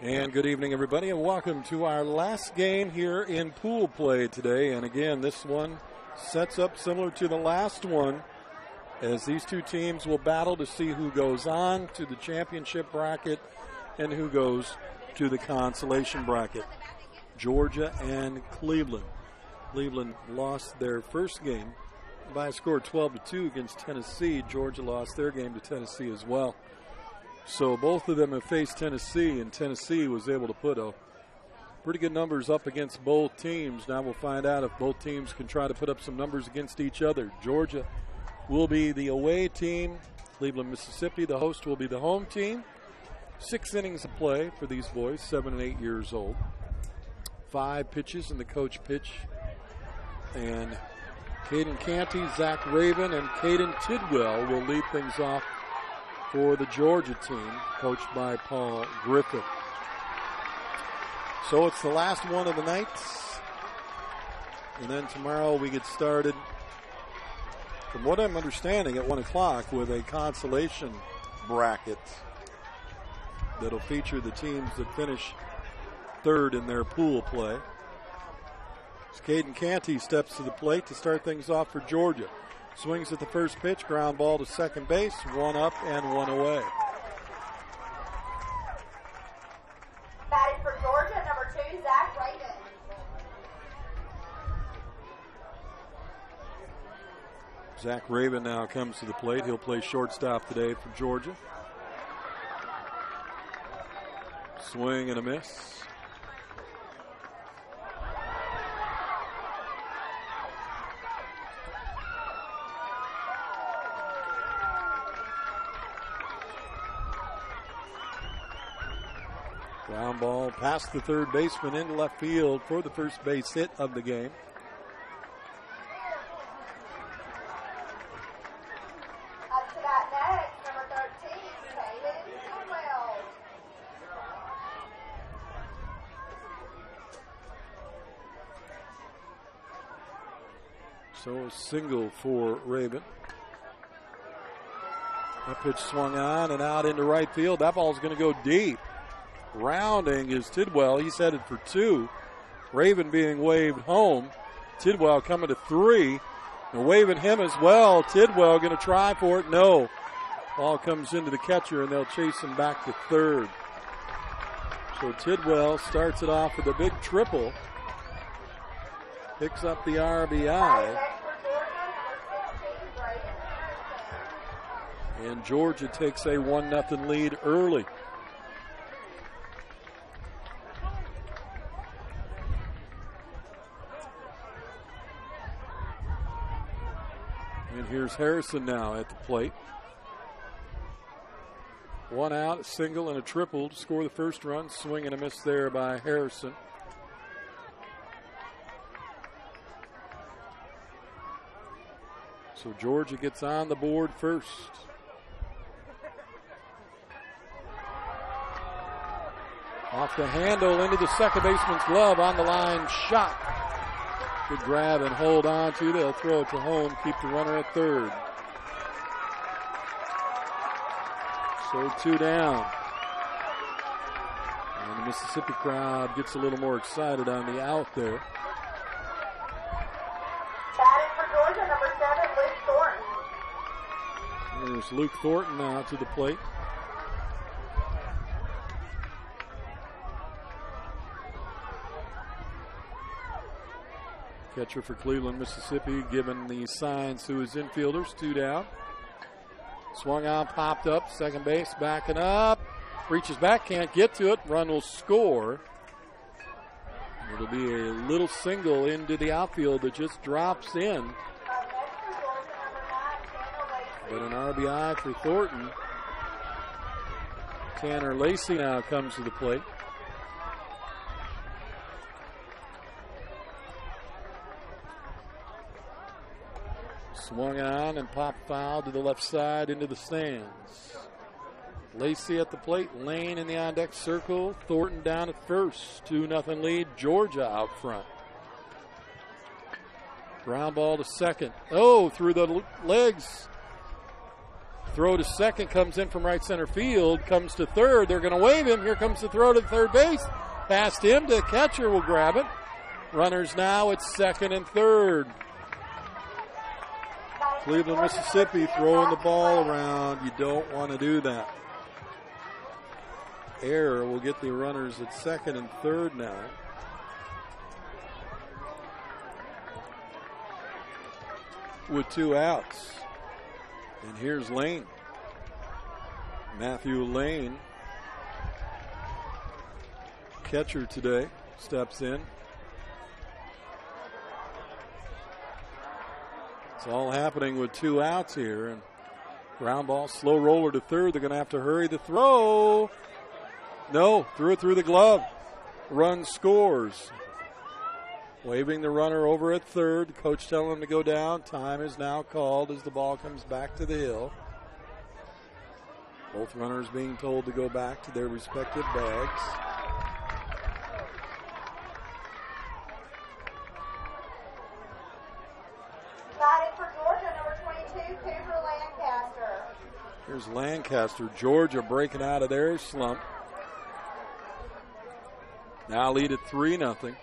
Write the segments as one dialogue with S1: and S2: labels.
S1: And good evening, everybody, and welcome to our last game here in pool play today. And again, this one sets up similar to the last one, as these two teams will battle to see who goes on to the championship bracket and who goes to the consolation bracket. Georgia and Cleveland. Cleveland lost their first game by a score of 12-2 against Tennessee. Georgia lost their game to Tennessee as well. So both of them have faced Tennessee, and Tennessee was able to put a pretty good numbers up against both teams. Now we'll find out if both teams can try to put up some numbers against each other. Georgia will be the away team. Cleveland, Mississippi, the host, will be the home team. 6 innings of play for these boys, 7 and 8 years old. 5 pitches in the coach pitch. And Caden Canty, Zach Raven, and Caden Tidwell will lead things off for the Georgia team, coached by Paul Griffith. So it's the last one of the night. And then tomorrow we get started, from what I'm understanding, at 1 o'clock with a consolation bracket that'll feature the teams that finish third in their pool play. As Caden Canty steps to the plate to start things off for Georgia. Swings at the first pitch, ground ball to second base, 1 up and 1 away.
S2: Batting for Georgia, number 2, Zach Raven.
S1: Zach Raven now comes to the plate. He'll play shortstop today for Georgia. Swing and a miss. Ground ball past the third baseman into left field for the first base hit of the game.
S2: Up to that next, number 13, Caden Tidwell.
S1: So a single for Raven. That pitch swung on and out into right field. That ball's going to go deep. Rounding is Tidwell. He's headed for 2. Raven being waved home. Tidwell coming to 3. And waving him as well. Tidwell going to try for it. No. Ball comes into the catcher, and they'll chase him back to third. So Tidwell starts it off with a big triple. Picks up the RBI. And Georgia takes a 1-0 lead early. And here's Harrison now at the plate. 1 out, a single and a triple to score the first run. Swing and a miss there by Harrison. So Georgia gets on the board first. Off the handle into the second baseman's glove, on the line shot. Good grab and hold on to. They'll throw it to home, keep the runner at third. So 2 down. And the Mississippi crowd gets a little more excited on the out there.
S2: Batting for Georgia, number 7, Luke Thornton.
S1: There's Luke Thornton now to the plate. Catcher for Cleveland, Mississippi, giving the signs to his infielders. 2 down. Swung on, popped up, second base, backing up. Reaches back, can't get to it. Run will score. It'll be a little single into the outfield that just drops in. But an RBI for Thornton. Tanner Lacey now comes to the plate. Swung on and popped foul to the left side into the stands. Lacey at the plate, Lane in the on-deck circle, Thornton down at first. 2-0 lead, Georgia out front. Ground ball to second. Oh, through the legs. Throw to second, comes in from right center field, comes to third. They're going to wave him. Here comes the throw to third base. Past him, the catcher will grab it. Runners now at second and third. Cleveland, Mississippi throwing the ball around. You don't want to do that. Error will get the runners at second and third now. With 2 outs. And here's Lane. Matthew Lane, catcher today, steps in. It's all happening with 2 outs here. And ground ball, slow roller to third. They're going to have to hurry the throw. No, threw it through the glove. Run scores. Waving the runner over at third. Coach telling him to go down. Time is now called as the ball comes back to the hill. Both runners being told to go back to their respective bags.
S2: Batting for Georgia, number 22, Cooper Lancaster.
S1: Here's Lancaster. Georgia breaking out of their slump. Now lead at 3-0.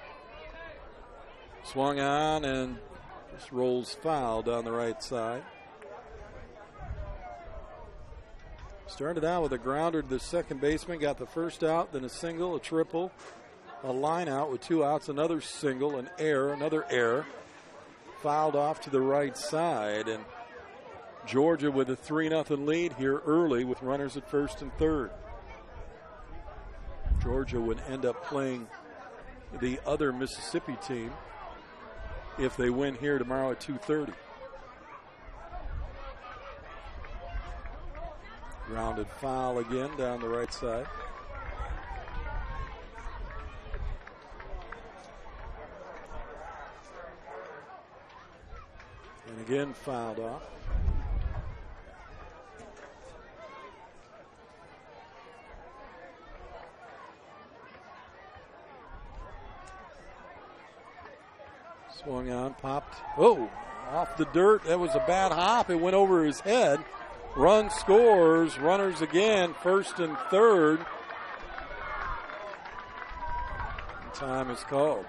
S1: Swung on and just rolls foul down the right side. Started out with a grounder to the second baseman, got the first out, then a single, a triple, a line out with 2 outs, another single, an error, another error. Fouled off to the right side, and Georgia with a 3-0 lead here early with runners at first and third. Georgia would end up playing the other Mississippi team if they win here tomorrow at 2:30. Grounded foul again down the right side. And again fouled off. Swung on, popped. Oh, off the dirt. That was a bad hop. It went over his head. Run scores. Runners again, first and third. And time is called.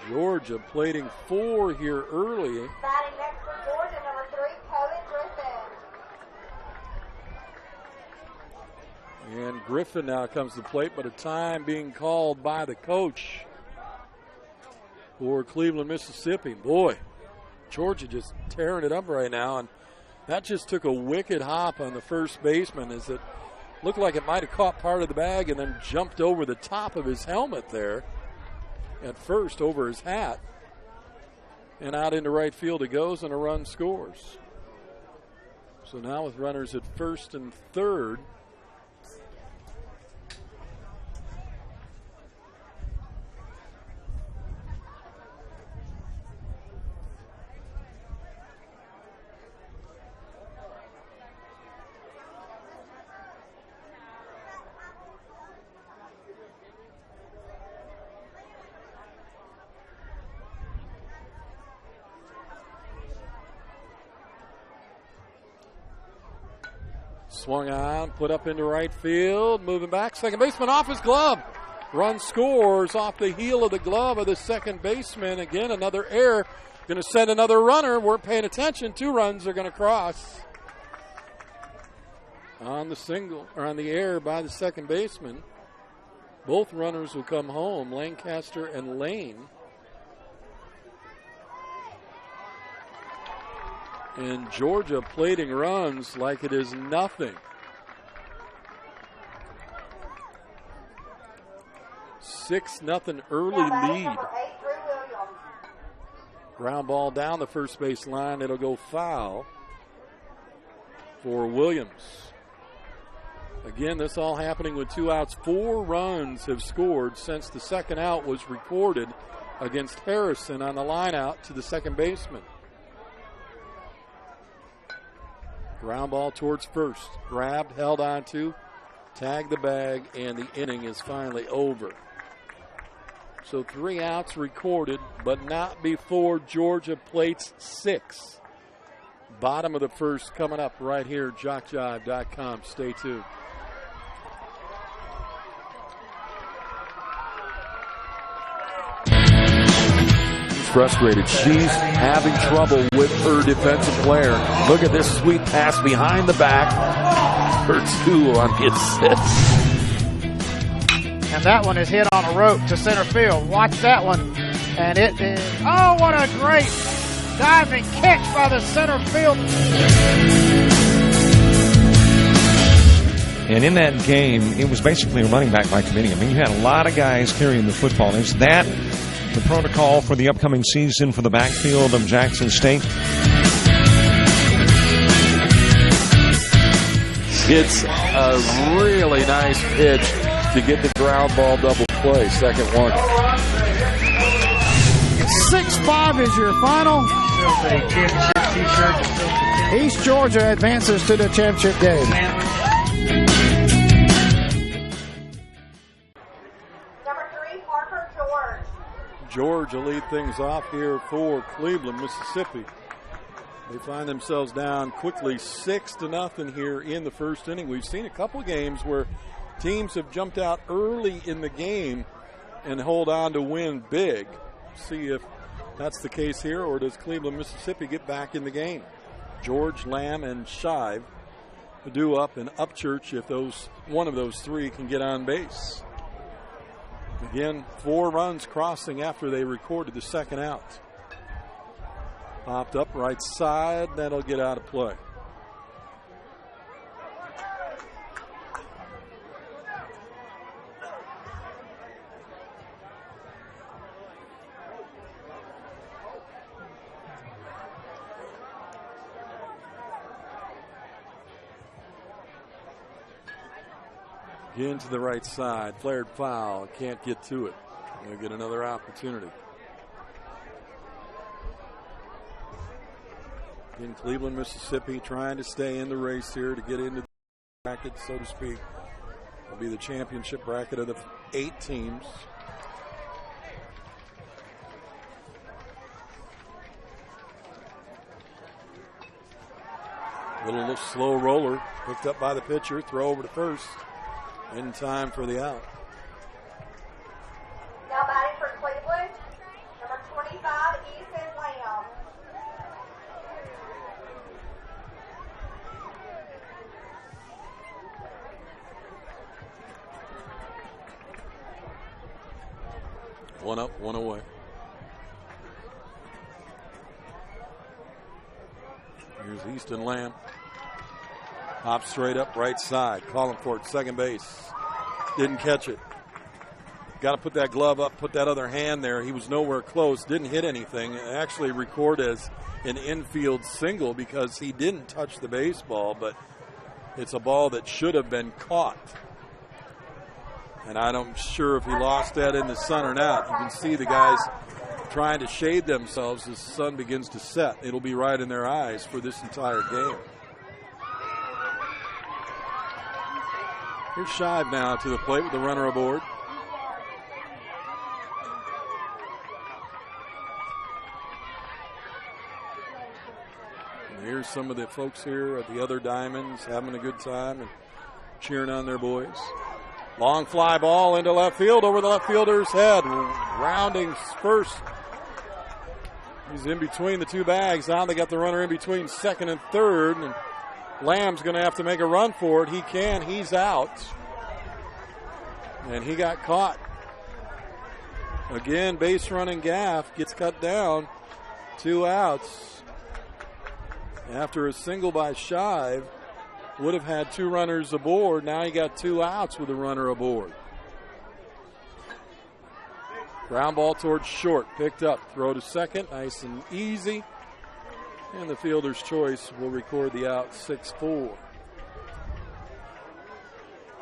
S1: Georgia plating 4 here early.
S2: Batting next for Georgia, number 3, Cohen Griffin.
S1: And Griffin now comes to the plate, but a time being called by the coach for Cleveland, Mississippi. Boy, Georgia just tearing it up right now, and that just took a wicked hop on the first baseman as it looked like it might have caught part of the bag and then jumped over the top of his helmet there at first over his hat. And out into right field it goes, and a run scores. So now with runners at first and third, Swung on, put up into right field, moving back. Second baseman off his glove. Run scores off the heel of the glove of the second baseman. Again, another error. Going to send another runner. Weren't paying attention. 2 runs are going to cross on the single, or on the error by the second baseman. Both runners will come home, Lancaster and Lane. And Georgia plating runs like it is nothing. 6-0 early lead. Ground ball down the first base line. It'll go foul for Williams. Again, this all happening with 2 outs. 4 runs have scored since the second out was recorded against Harrison on the line out to the second baseman. Ground ball towards first. Grabbed, held onto, tagged the bag, and the inning is finally over. So 3 outs recorded, but not before Georgia plates 6. Bottom of the first coming up right here, JockJive.com. Stay tuned.
S3: Frustrated. She's having trouble with her defensive player. Look at this sweet pass behind the back. Her 2 on the assist.
S4: And that one is hit on a rope to center field. Watch that one. And it is, oh, what a great diving catch by the center field.
S5: And in that game, it was basically a running back by committee. I mean, you had a lot of guys carrying the football. Is that the protocol for the upcoming season for the backfield of Jackson State?
S3: It's a really nice pitch to get the ground ball double play. Second one.
S4: 6-5 is your final. East Georgia advances to the championship game.
S2: Number 3, Parker George.
S1: George will lead things off here for Cleveland, Mississippi. They find themselves down quickly 6-0 here in the first inning. We've seen a couple of games where teams have jumped out early in the game and hold on to win big. See if that's the case here, or does Cleveland, Mississippi get back in the game? George, Lamb, and Shive do up, and Upchurch if one of those 3 can get on base. Again, 4 runs crossing after they recorded the second out. Popped up right side. That'll get out of play. Again to the right side. Flared foul. Can't get to it. We'll get another opportunity. In Cleveland, Mississippi, trying to stay in the race here to get into the bracket, so to speak. It'll be the championship bracket of the 8 teams. Little slow roller, picked up by the pitcher, throw over to first. In time for the out.
S2: Now batting for Cleveland, number 25, Ethan Lamb.
S1: One up, one away. Here's Easton Lamb. Hop straight up right side. Calling for it. Second base. Didn't catch it. Got to put that glove up, put that other hand there. He was nowhere close. Didn't hit anything. Actually record as an infield single because he didn't touch the baseball, but it's a ball that should have been caught. And I'm sure if he lost that in the sun or not. You can see the guys trying to shade themselves as the sun begins to set. It'll be right in their eyes for this entire game. Here's Shive now to the plate with the runner aboard. Here's some of the folks here at the other diamonds having a good time and cheering on their boys. Long fly ball into left field over the left fielder's head. Rounding first. He's in between the two bags. Now they got the runner in between second and third. And Lamb's going to have to make a run for it. He can. He's out. And he got caught. Again, base running Gaff gets cut down. 2 outs. After a single by Shive, would have had 2 runners aboard. Now he got 2 outs with a runner aboard. Ground ball towards short. Picked up. Throw to second. Nice and easy. And the fielder's choice will record the out 6-4.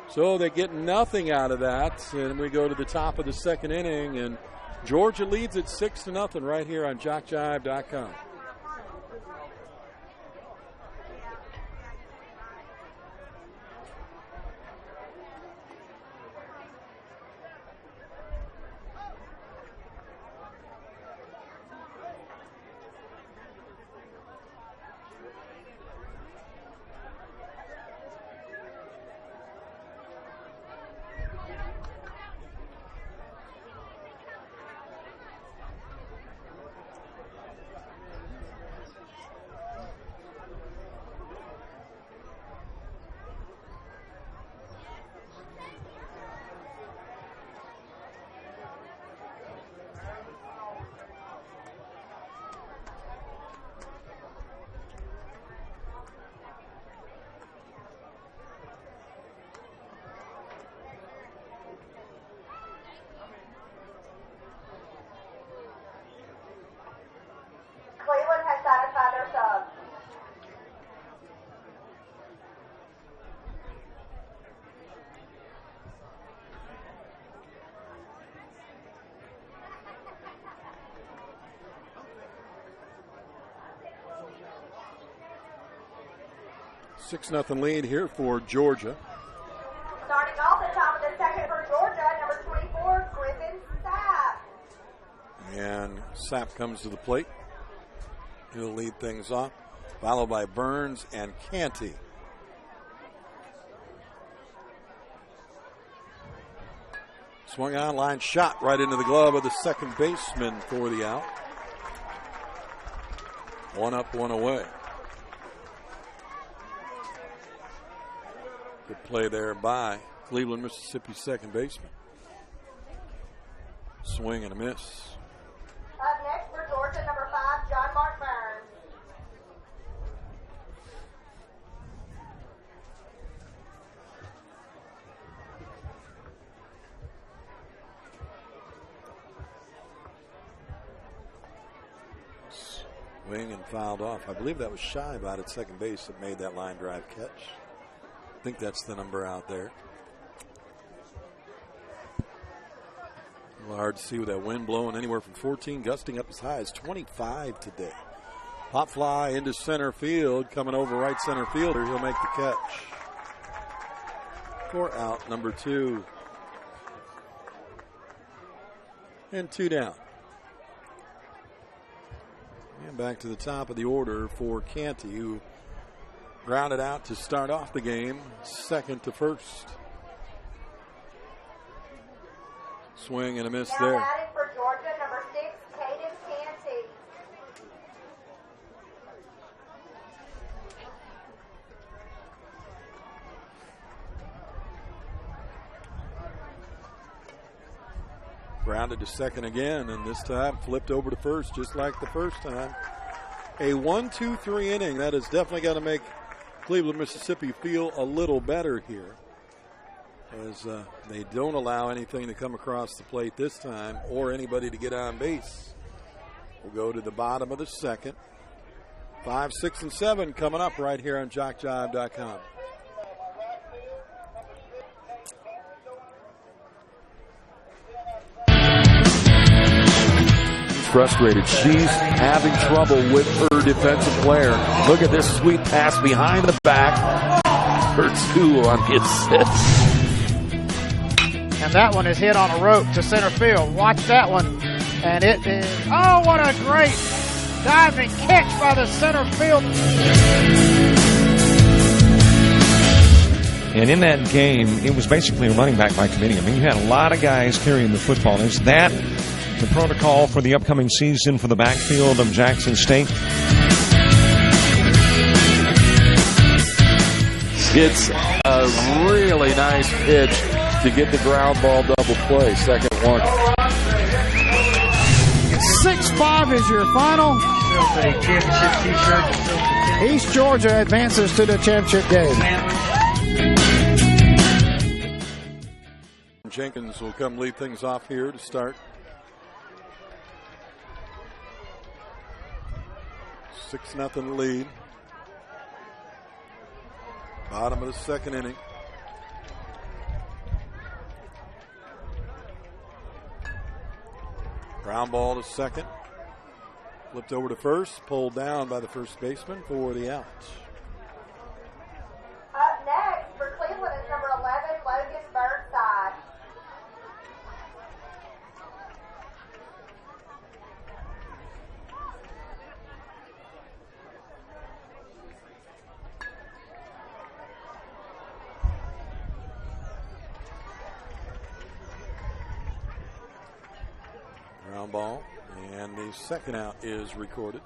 S1: So they get nothing out of that. And we go to the top of the second inning. And Georgia leads it 6-0 right here on JockJive.com.
S2: Cleveland has satisfied their subs.
S1: Six 0 lead here for Georgia.
S2: Starting off the top of the second for Georgia, number 24, Griffin Sapp.
S1: And Sapp comes to the plate. He'll lead things off, followed by Burns and Canty. Swung on, line shot right into the glove of the second baseman for the out. 1 up, 1 away. Good play there by Cleveland, Mississippi second baseman. Swing and a miss.
S2: Up next for Georgia, number 5, John Mark Burns.
S1: Swing and fouled off. I believe that was Shive out at second base that made that line drive catch. I think that's the number out there. A little hard to see with that wind blowing anywhere from 14, gusting up as high as 25 today. Pop fly into center field, coming over right center fielder. He'll make the catch. For out number 2. And 2 down. And back to the top of the order for Canty, who grounded out to start off the game, second to first. Swing and a miss
S2: Now
S1: there.
S2: batting for Georgia, number 6, Caden Canty.
S1: Grounded to second again, and this time flipped over to first, just like the first time. A 1-2-3 inning. That has definitely got to make Cleveland, Mississippi feel a little better here, as they don't allow anything to come across the plate this time or anybody to get on base. We'll go to the bottom of the second. 5, 6, and 7 coming up right here on JockJive.com.
S3: Frustrated. She's having trouble with her defensive player. Look at this sweet pass behind the back. Her 2 on the assist.
S4: And that one is hit on a rope to center field. Watch that one. And it is, oh, what a great Diving catch by the center field.
S5: And in that game, it was basically a running back by committee. I mean, you had a lot of guys carrying the football. Is that the protocol for the upcoming season for the backfield of Jackson State?
S3: It's a really nice pitch to get the ground ball double play. Second one.
S4: 6-5 is your final. East Georgia advances to the championship game.
S1: Jenkins will come lead things off here to start. 6-0 lead. Bottom of the second inning. Ground ball to second. Flipped over to first. Pulled down by the first baseman for the out.
S2: Up next for Cleveland is number 11, Logan Burnside.
S1: Ground ball, and the second out is recorded.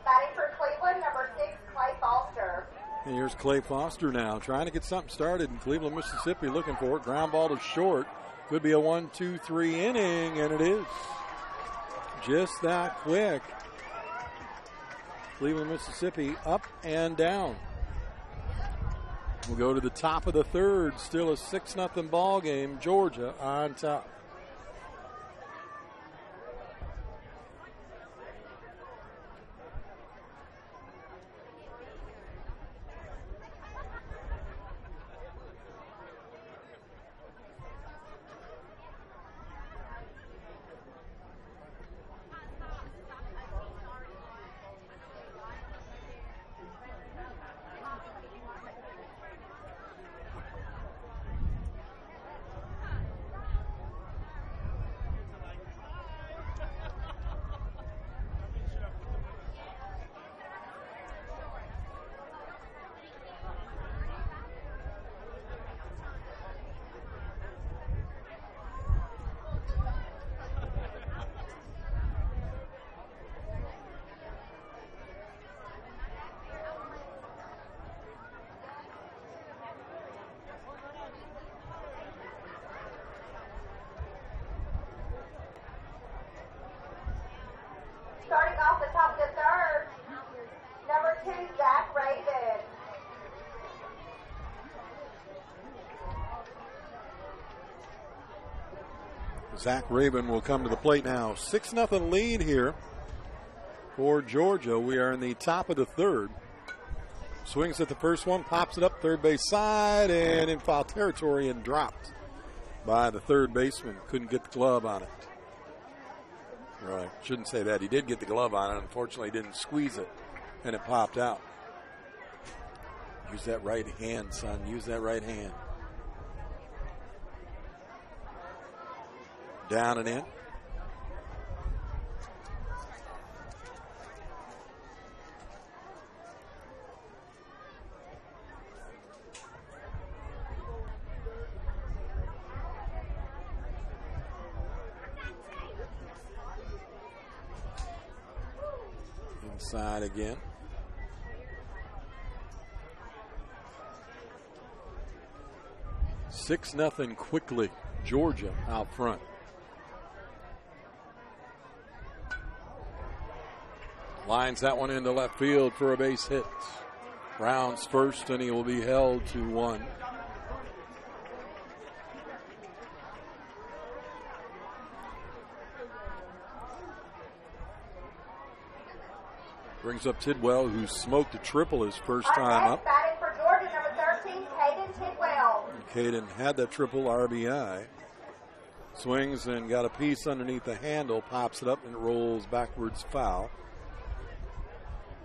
S2: Batting for Cleveland, number 6, Clay Foster.
S1: And here's Clay Foster now, trying to get something started in Cleveland, Mississippi, looking for it. Ground ball to short. Could be a 1-2-3 inning, and it is. Just that quick. Cleveland, Mississippi, up and down. We'll go to the top of the third. Still a 6-0 ball game. Georgia on top.
S2: Starting off the top of the third, number 2, Zach Raven.
S1: Zach Raven will come to the plate now. 6-0 lead here for Georgia. We are in the top of the third. Swings at the first one, pops it up third base side, and in foul territory and dropped by the third baseman. Couldn't get the glove on it. Right, shouldn't say that. He did get the glove on it. Unfortunately, didn't squeeze it, and it popped out. Use that right hand, son. Use that right hand. Down and in. Inside again. Six nothing quickly. Georgia out front. Lines that one into left field for a base hit. Rounds first, and he will be held to one. Brings up Tidwell, who smoked a triple his first time up.
S2: Batting for Georgia, number 13, Caden Tidwell.
S1: Caden had that triple RBI. Swings and got a piece underneath the handle, pops it up, and it rolls backwards foul.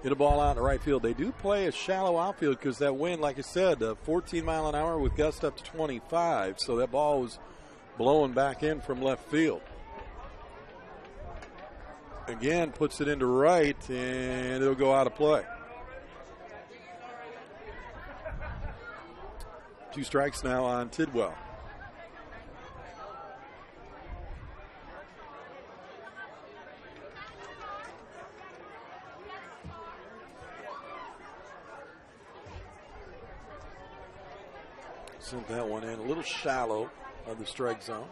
S1: Hit a ball out in the right field. They do play a shallow outfield because that wind, like I said, 14 mile an hour with gusts up to 25. So that ball was blowing back in from left field. Again, puts it into right, and it'll go out of play. 2 strikes now on Tidwell. Sent that one in a little shallow of the strike zone.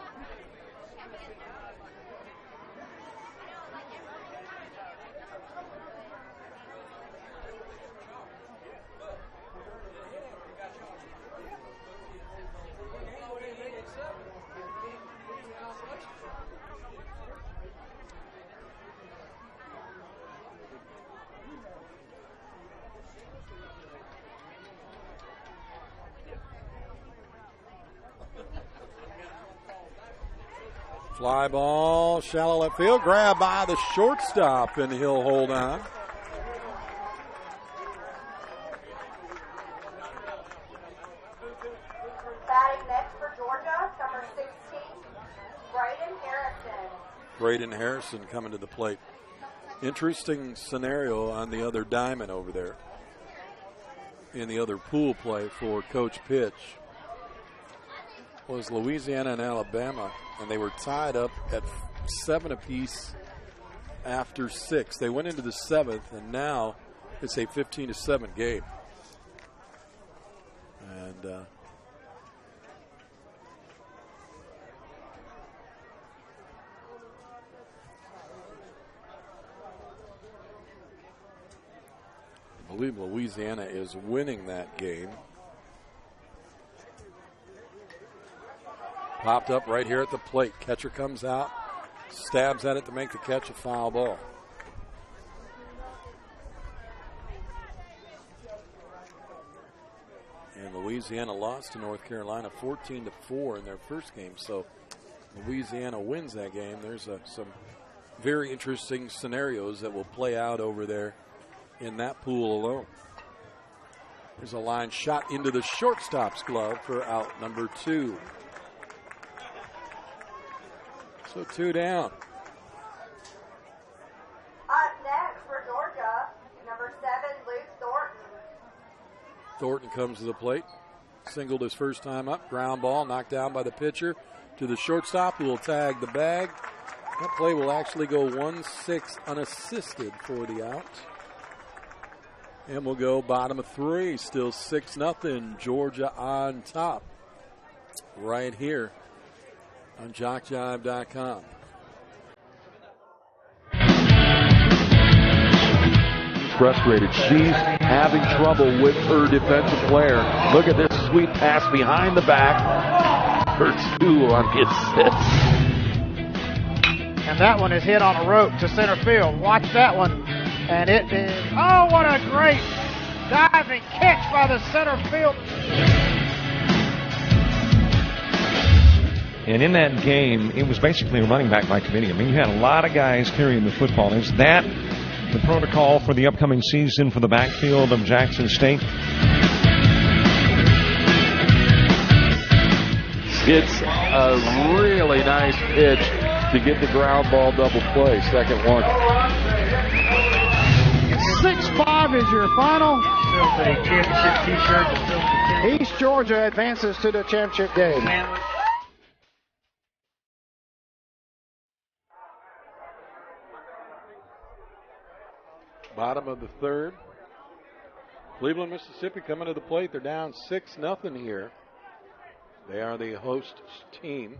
S1: Fly ball, shallow left field, grab by the shortstop, and he'll hold on.
S2: Batting next for Georgia, number 16, Braden Harrison.
S1: Braden Harrison coming to the plate. Interesting scenario on the other diamond over there in the other pool play for Coach Pitch. Was Louisiana and Alabama, and they were tied up at 7 apiece after 6. They went into the 7th, and now it's a 15-7 game. And I believe Louisiana is winning that game. Popped up right here at the plate. Catcher comes out, stabs at it to make the catch, a foul ball. And Louisiana lost to North Carolina 14-4 in their first game. So Louisiana wins that game. There's some very interesting scenarios that will play out over there in that pool alone. There's a line shot into the shortstop's glove for out number 2. So 2 down.
S2: Up next for Georgia, number 7, Luke Thornton.
S1: Thornton comes to the plate. Singled his first time up. Ground ball knocked down by the pitcher to the shortstop, who will tag the bag. That play will actually go 1-6 unassisted for the out. And we'll go bottom of 3. Still 6-0. Georgia on top. Right here on JockJive.com.
S3: Frustrated. She's having trouble with her defensive player. Look at this sweet pass behind the back. Hurts on his 6.
S4: And that one is hit on a rope to center field. Watch that one. And it is, oh, what a great diving catch by the center field.
S5: And in that game, it was basically a running back by committee. I mean, you had a lot of guys carrying the football. Is that the protocol for the upcoming season for the backfield of Jackson State?
S3: It's a really nice pitch to get the ground ball double play. Second one.
S4: 6-5 is your final.
S6: A championship t-shirt.
S4: East Georgia advances to the championship game.
S1: Bottom of the 3rd. Cleveland, Mississippi coming to the plate. They're down 6-0 here. They are the host team,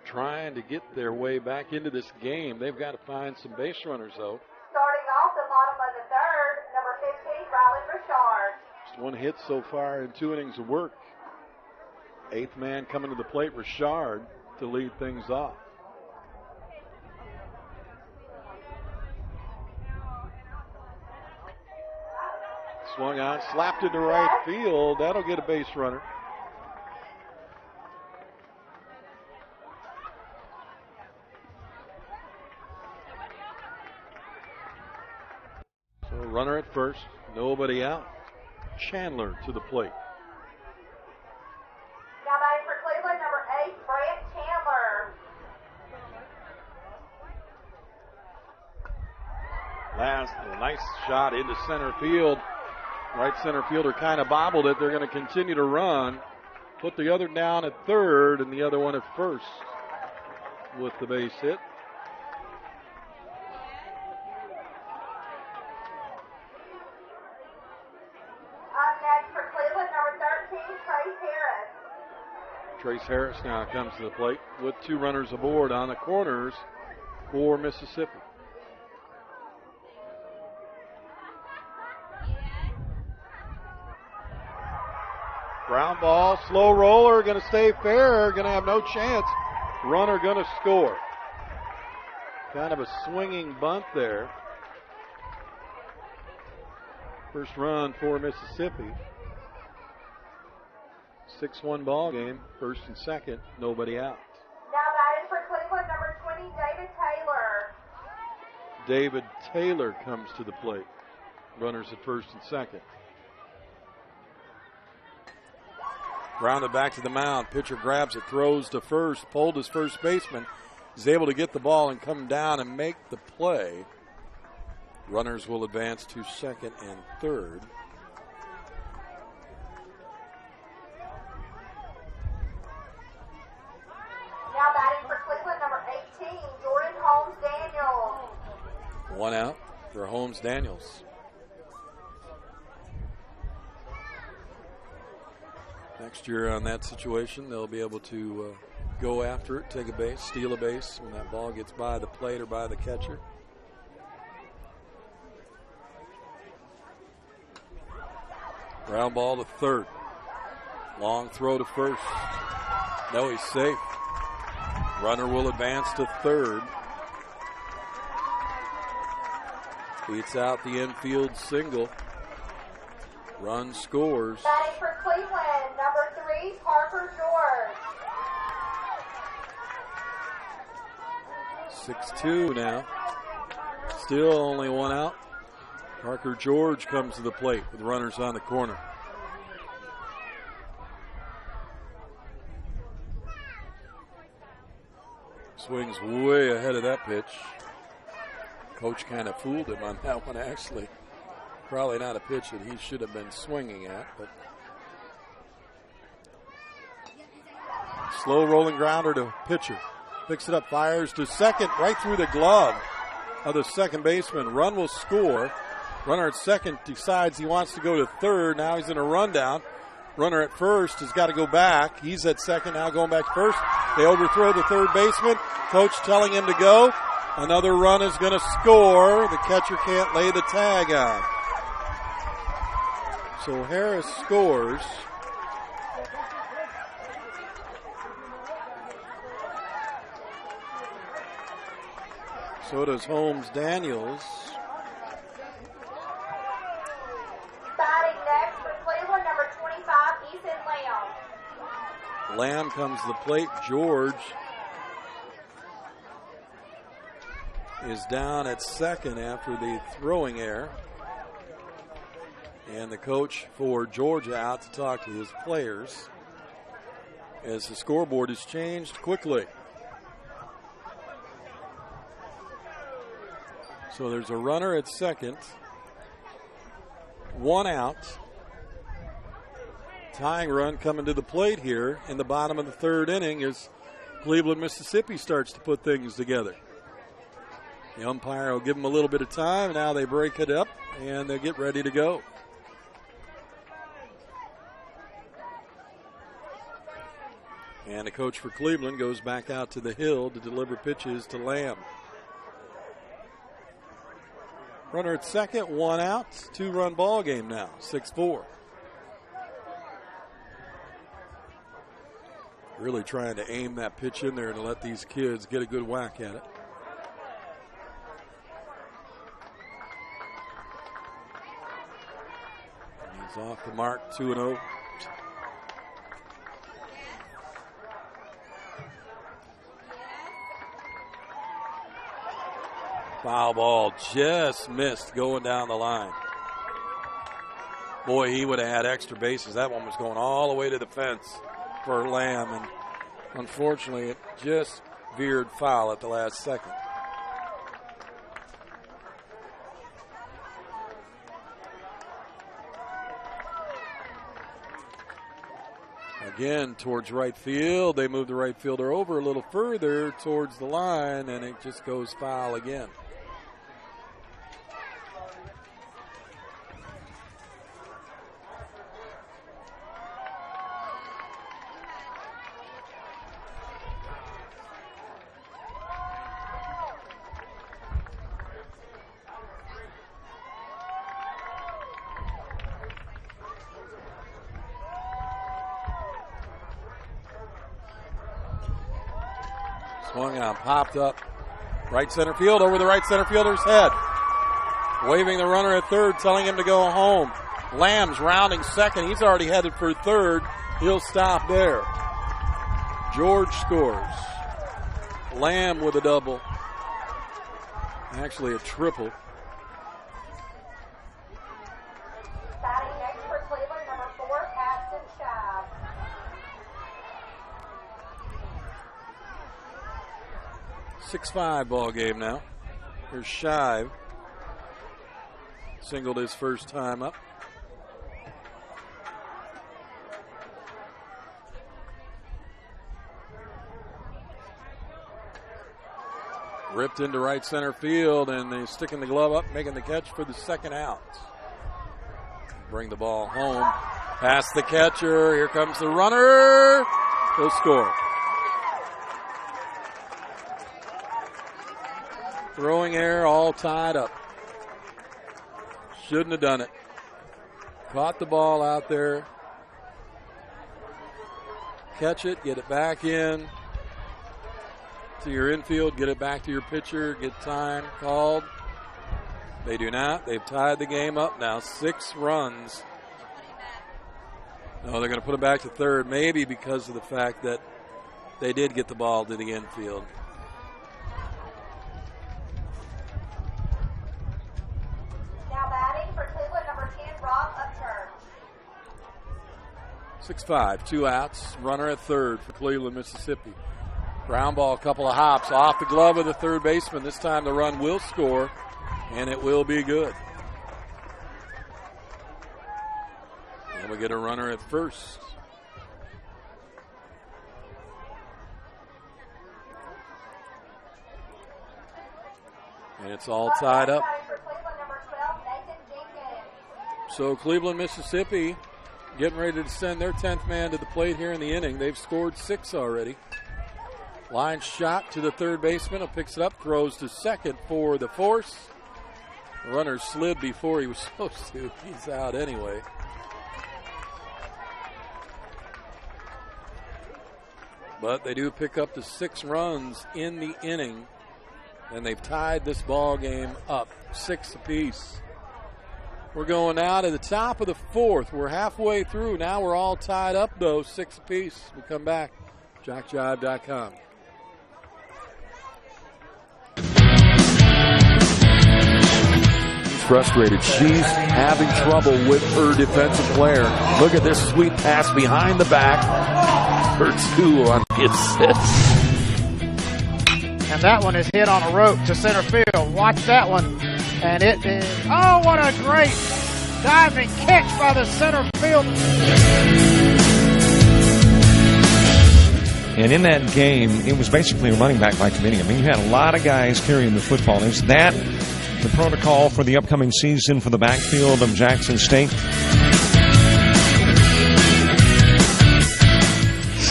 S1: trying to get their way back into this game. They've got to find some base runners, though.
S2: Starting off the bottom of the 3rd, number 15, Rylan Richard.
S1: Just 1 hit so far in 2 innings of work. 8th man coming to the plate, Richard, to lead things off. Swung on, slapped into right field. That'll get a base runner. So runner at first, nobody out. Chandler to the plate.
S2: Now batting for Cleveland, number 8, Brant
S1: Nice shot into center field. Right center fielder kind of bobbled it. They're going to continue to run. Put the other down at third and the other one at first with the base hit.
S2: Up next for Cleveland, number 13, Trace Harris.
S1: Trace Harris now comes to the plate with 2 runners aboard on the corners for Mississippi. Ground ball, slow roller, going to stay fair, going to have no chance. Runner going to score. Kind of a swinging bunt there. First run for Mississippi. 6-1 ball game, first and second, nobody out.
S2: Now batting for Cleveland, number 20, David Taylor.
S1: David Taylor comes to the plate. Runners at first and second. Grounded back to the mound. Pitcher grabs it, throws to first. Pulled his first baseman. Is able to get the ball and come down and make the play. Runners will advance to second and third.
S2: Now batting for Cleveland, number 18, Jordan Holmes-Daniels.
S1: 1 out for Holmes-Daniels. Next year on that situation, they'll be able to go after it, take a base, steal a base when that ball gets by the plate or by the catcher. Ground ball to third. Long throw to first. No, he's safe. Runner will advance to third. Beats out the infield single. Run scores.
S2: Batting for Cleveland, number 3, Parker George.
S1: 6-2 now. Still only 1 out. Parker George comes to the plate with runners on the corner. Swings way ahead of that pitch. Coach kind of fooled him on that one, actually. Probably not a pitch that he should have been swinging at, but slow rolling grounder to pitcher. Picks it up, fires to second, right through the glove of the second baseman. Run will score. Runner at second decides he wants to go to third. Now he's in a rundown. Runner at first has got to go back. He's at second, now going back to first. They overthrow the third baseman. Coach telling him to go. Another run is going to score. The catcher can't lay the tag on. So Harris scores. So does Holmes-Daniels.
S2: Batting next for Cleveland, number 25, Ethan Lamb.
S1: Lamb comes to the plate. George is down at second after the throwing error. And the coach for Georgia out to talk to his players as the scoreboard has changed quickly. So there's a runner at second, 1 out. Tying run coming to the plate here in the bottom of the third inning as Cleveland, Mississippi starts to put things together. The umpire will give them a little bit of time. Now they break it up and they get ready to go. And the coach for Cleveland goes back out to the hill to deliver pitches to Lamb. Runner at second, 1 out, 2-run ball game now, 6-4. Really trying to aim that pitch in there to let these kids get a good whack at it. And he's off the mark, 2-0. Foul ball just missed going down the line. Boy, he would have had extra bases. That one was going all the way to the fence for Lamb, and unfortunately it just veered foul at the last second. Again, towards right field. They move the right fielder over a little further towards the line, and it just goes foul again. Swung on, popped up. Right center field, over the right center fielder's head. Waving the runner at third, telling him to go home. Lamb's rounding second. He's already headed for third. He'll stop there. George scores. Lamb with a double. Actually a triple.
S2: Batting next for Cleveland, number 4, Paxton Schaub.
S1: 6-5 ball game now. Here's Shive. Singled his first time up. Ripped into right center field, and they're sticking the glove up, making the catch for the second out. Bring the ball home. Past the catcher. Here comes the runner. He'll score. Throwing error, all tied up. Shouldn't have done it. Caught the ball out there. Catch it, get it back in to your infield, get it back to your pitcher, get time called. They do not. They've tied the game up now. 6 runs. No, they're going to put it back to third, maybe because of the fact that they did get the ball to the infield.
S2: Now batting for Cleveland, number 10, Rob Upchurch.
S1: 6-5, 2 outs. Runner at third for Cleveland, Mississippi. Ground ball, a couple of hops off the glove of the third baseman. This time the run will score, and it will be good. And we get a runner at first. And it's all tied up.
S2: For Cleveland, number 12, Nathan Jenkins.
S1: So Cleveland, Mississippi, getting ready to send their 10th man to the plate here in the inning. They've scored 6 already. Line shot to the third baseman. He picks it up, throws to second for the force. The runner slid before he was supposed to. He's out anyway. But they do pick up the 6 runs in the inning, and they've tied this ball game up 6 apiece. We're going now to the top of the 4th. We're halfway through. Now we're all tied up, though, 6 apiece. We come back. JockJive.com.
S3: Frustrated. She's having trouble with her defensive player. Look at this sweet pass behind the back. Her 2 on his
S4: And that one is hit on a rope to center field. Watch that one. And it is, oh, what a great diving catch by the center field.
S5: And in that game, it was basically a running back by committee. I mean, you had a lot of guys carrying the football. Is that the protocol for the upcoming season for the backfield of Jackson State?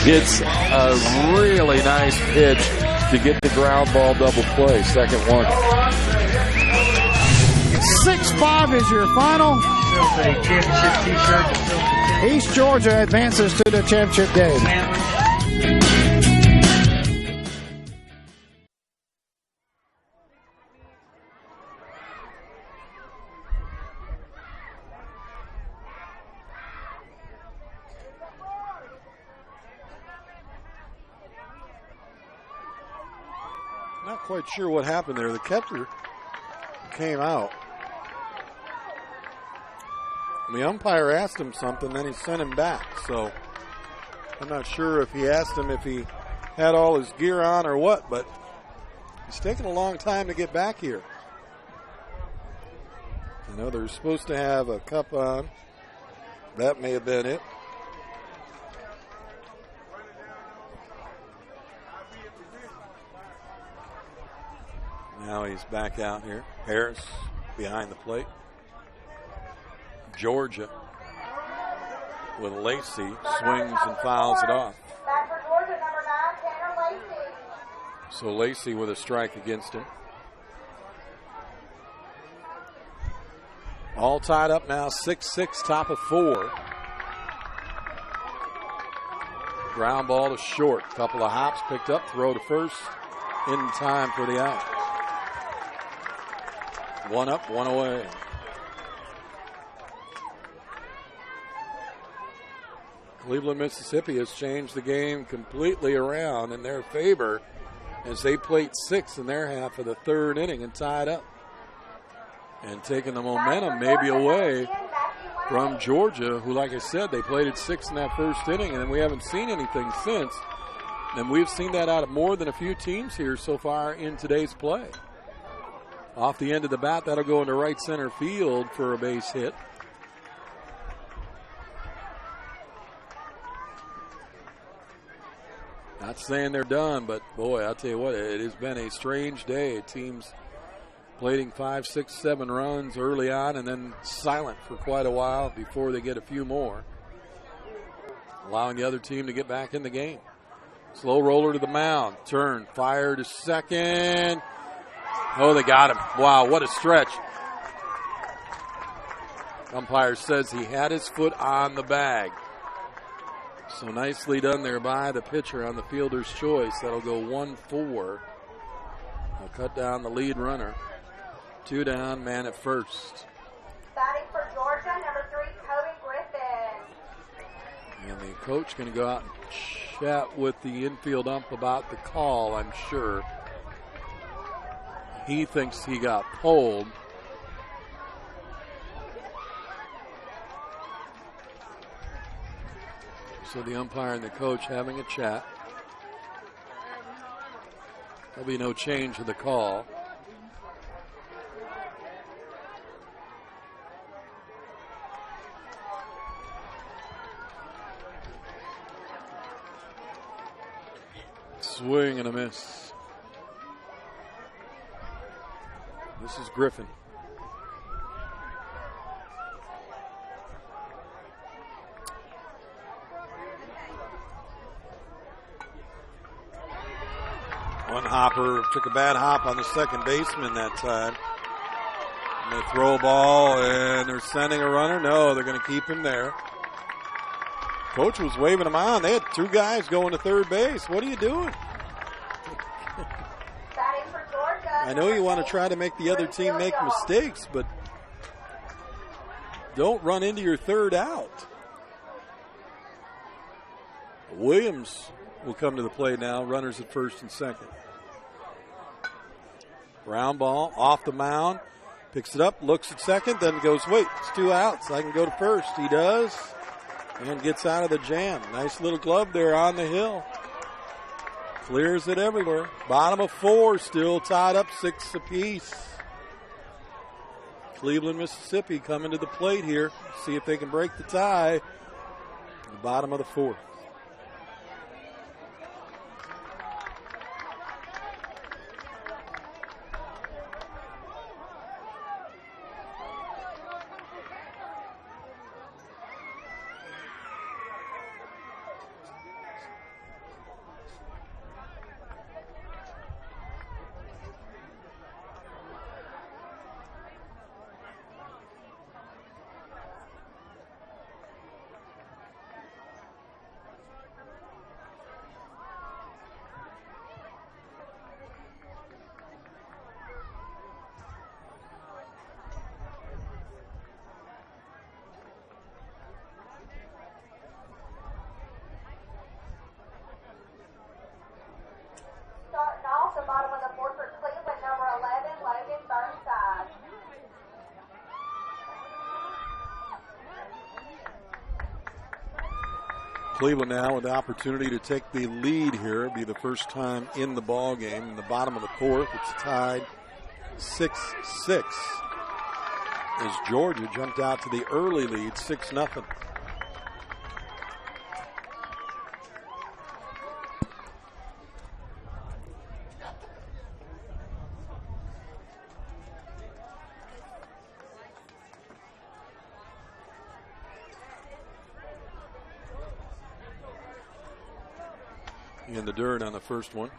S3: It's a really nice pitch to get the ground ball double play. Second one.
S4: 6-5 is your final.
S6: Sells a championship T-shirt.
S4: East Georgia advances to the championship game.
S1: Not quite sure what happened there. The catcher came out. The umpire asked him something, then he sent him back. So I'm not sure if he asked him if he had all his gear on or what, but he's taking a long time to get back here. You know, they're supposed to have a cup on. That may have been it. Now he's back out here. Harris behind the plate. Georgia with Lacey swings and fouls it off.
S2: Back for Georgia, number 9, Tanner Lacey.
S1: So Lacey with a strike against him. All tied up now, 6-6, top of 4. Ground ball to short. Couple of hops picked up, throw to first in time for the out. 1 up, 1 away. Cleveland, Mississippi has changed the game completely around in their favor as they played 6 in their half of the 3rd inning and tied up. And taking the momentum maybe away from Georgia, who, like I said, they played at 6 in that 1st inning, and we haven't seen anything since. And we've seen that out of more than a few teams here so far in today's play. Off the end of the bat, that'll go into right center field for a base hit. Not saying they're done, but boy, I'll tell you what, it has been a strange day. Teams plating 5, 6, 7 runs early on and then silent for quite a while before they get a few more, allowing the other team to get back in the game. Slow roller to the mound. Turn, fire to second. Oh, they got him. Wow, what a stretch. Umpire says he had his foot on the bag. So nicely done there by the pitcher on the fielder's choice. That'll go 1-4. I'll cut down the lead runner. 2 down, man at first.
S2: Batting for Georgia, number 3, Kobe Griffin.
S1: And the coach going to go out and chat with the infield ump about the call, I'm sure. He thinks he got pulled. So the umpire and the coach having a chat. There'll be no change to the call. Swing and a miss. This is Griffin. One hopper took a bad hop on the second baseman that time. And they throw a ball and they're sending a runner. No, they're going to keep him there. Coach was waving him on. They had 2 guys going to third base. What are you doing?
S2: Batting for Georgia.
S1: I know you want to try to make the other team make mistakes, but don't run into your third out. Williams will come to the plate now. Runners at first and second. Ground ball off the mound. Picks it up, looks at second, then goes, wait, it's 2 outs. I can go to first. He does. And gets out of the jam. Nice little glove there on the hill. Clears it everywhere. Bottom of 4, still tied up 6 apiece. Cleveland, Mississippi coming to the plate here. See if they can break the tie. The bottom of the 4th.
S2: Starting off the bottom of the 4th for Cleveland, number 11, Logan Burnside.
S1: Cleveland now with the opportunity to take the lead here. It'll be the first time in the ball game. In the bottom of the 4th, it's tied 6-6 as Georgia jumped out to the early lead, 6-0. in the dirt on the first one.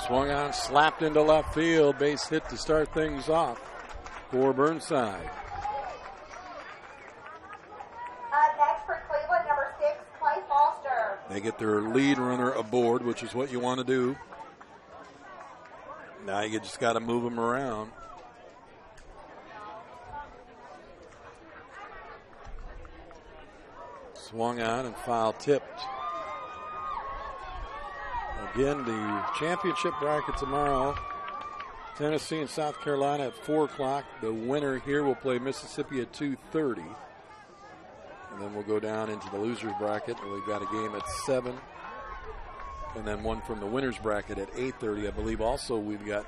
S1: Swung on, slapped into left field. Base hit to start things off for Burnside.
S2: Next for Cleveland, number 6, Clay Foster.
S1: They get their lead runner aboard, which is what you want to do. Now you just got to move them around. Swung on and foul tipped. Again, the championship bracket tomorrow. Tennessee and South Carolina at 4 o'clock. The winner here will play Mississippi at 2:30. And then we'll go down into the losers bracket. And we've got a game at 7. And then one from the winners bracket at 8:30. I believe also we've got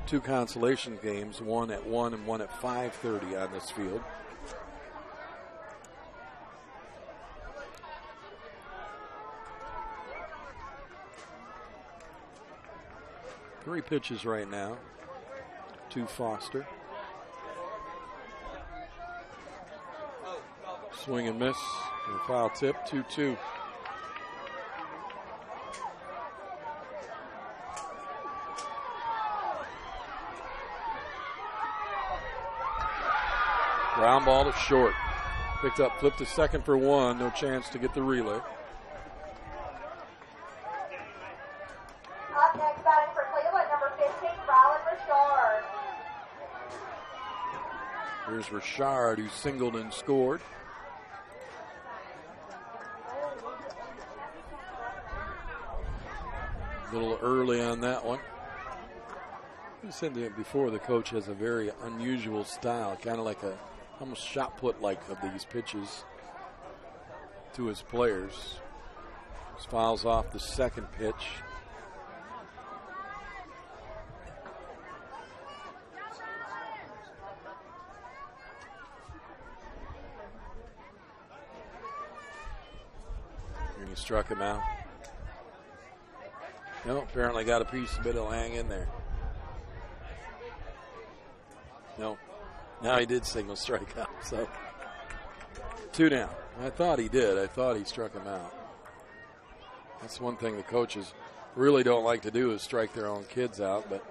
S1: 2 consolation games, one at 1 and one at 5:30 on this field. Three pitches right now to Foster. Swing and miss. And foul tip, 2-2. Ground ball to short. Picked up, flipped to second for 1. No chance to get the relay.
S2: Up next, batting for Cleveland, number 15, Rylan Richard.
S1: Here's Richard, who singled and scored. A little early on that one. I said that before, the coach has a very unusual style, kind of like a almost shot put like of these pitches to his players. Just fouls off the second pitch. And he struck him out. No, apparently got a piece of it. It'll hang in there. No. Now he did signal strikeout. So 2 down. I thought he did. I thought he struck him out. That's one thing the coaches really don't like to do is strike their own kids out, but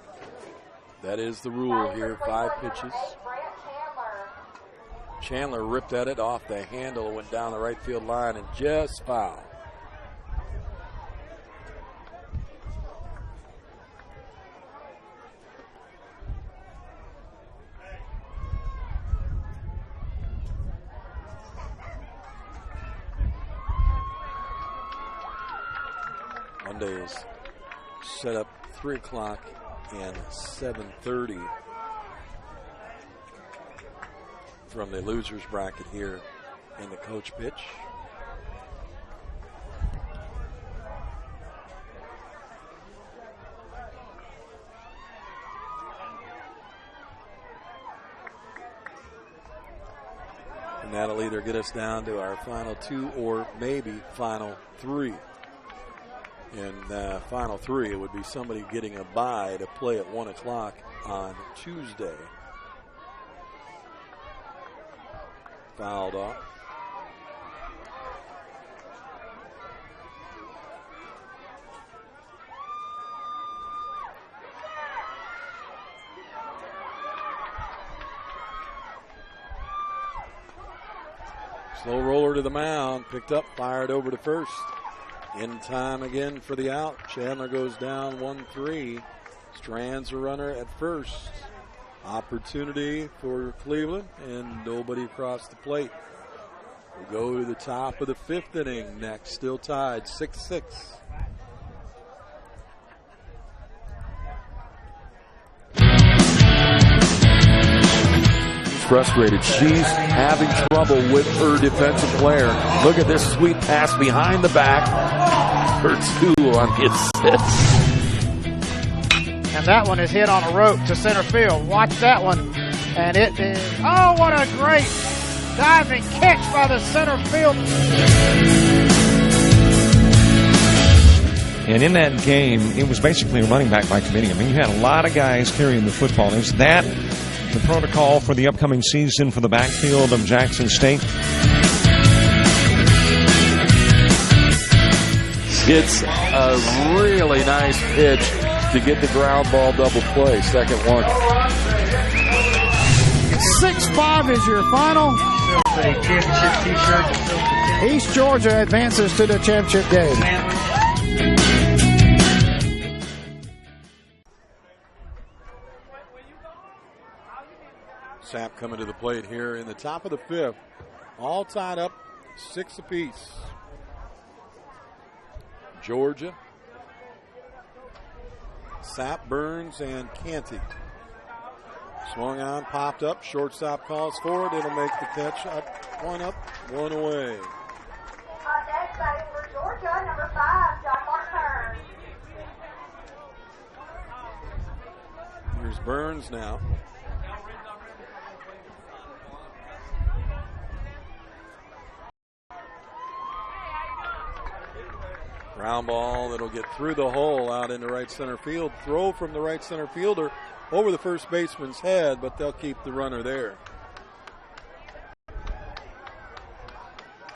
S1: that is the rule here. 5 pitches. Chandler ripped at it off the handle, went down the right field line and just fouled. Monday is set up 3 o'clock and 7:30 from the losers bracket here in the coach pitch. And that'll either get us down to our final 2 or maybe final 3. In final 3, it would be somebody getting a bye to play at 1 o'clock on Tuesday. Fouled off. Slow roller to the mound, picked up, fired over to first. In time again for the out. Chandler goes down 1-3. Strands a runner at first. Opportunity for Cleveland and nobody across the plate. We'll go to the top of the 5th inning next. Still tied 6-6.
S3: Frustrated. She's having trouble with her defensive player. Look at this sweet pass behind the back. Her 2 on the assist.
S4: And that one is hit on a rope to center field. Watch that one. And it is, oh, what a great Diving catch by the center field.
S5: And in that game, it was basically a running back by committee. I mean, you had a lot of guys carrying the football. Is that the protocol for the upcoming season for the backfield of Jackson State?
S3: It's a really nice pitch to get the ground ball double play. Second one.
S4: 6-5 is your final.
S6: A championship T-shirt.
S4: East Georgia advances to the championship game.
S1: Sapp coming to the plate here in the top of the fifth. All tied up, 6 apiece. Georgia, Sapp, Burns, and Canty. Swung on, popped up, shortstop calls for it. It'll make the catch. Up, one away.
S2: Next batting for Georgia, number 5, John Martin.
S1: Here's Burns now. Ground ball that'll get through the hole out into right center field. Throw from the right center fielder over the first baseman's head, but they'll keep the runner there.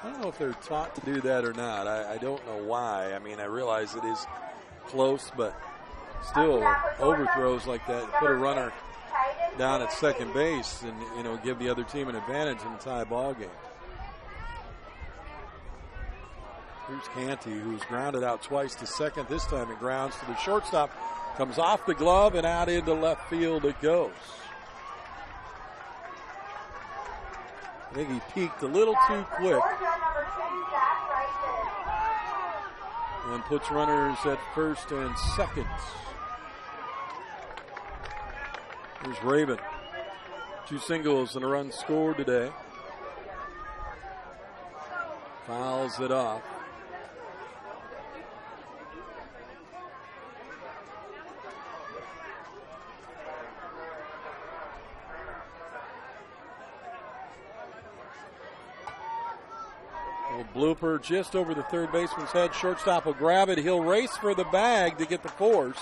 S1: I don't know if they're taught to do that or not. I don't know why. I mean, I realize it is close, but still overthrows like that. Put a runner down at second base and, give the other team an advantage in a tie ball game. Here's Canty, who's grounded out twice to second. This time it grounds to the shortstop. Comes off the glove and out into left field it goes. I think he peaked a little too quick. And puts runners at first and second. Here's Raven. 2 singles and a run scored today. Fouls it off. Blooper just over the third baseman's head. Shortstop will grab it. He'll race for the bag to get the force.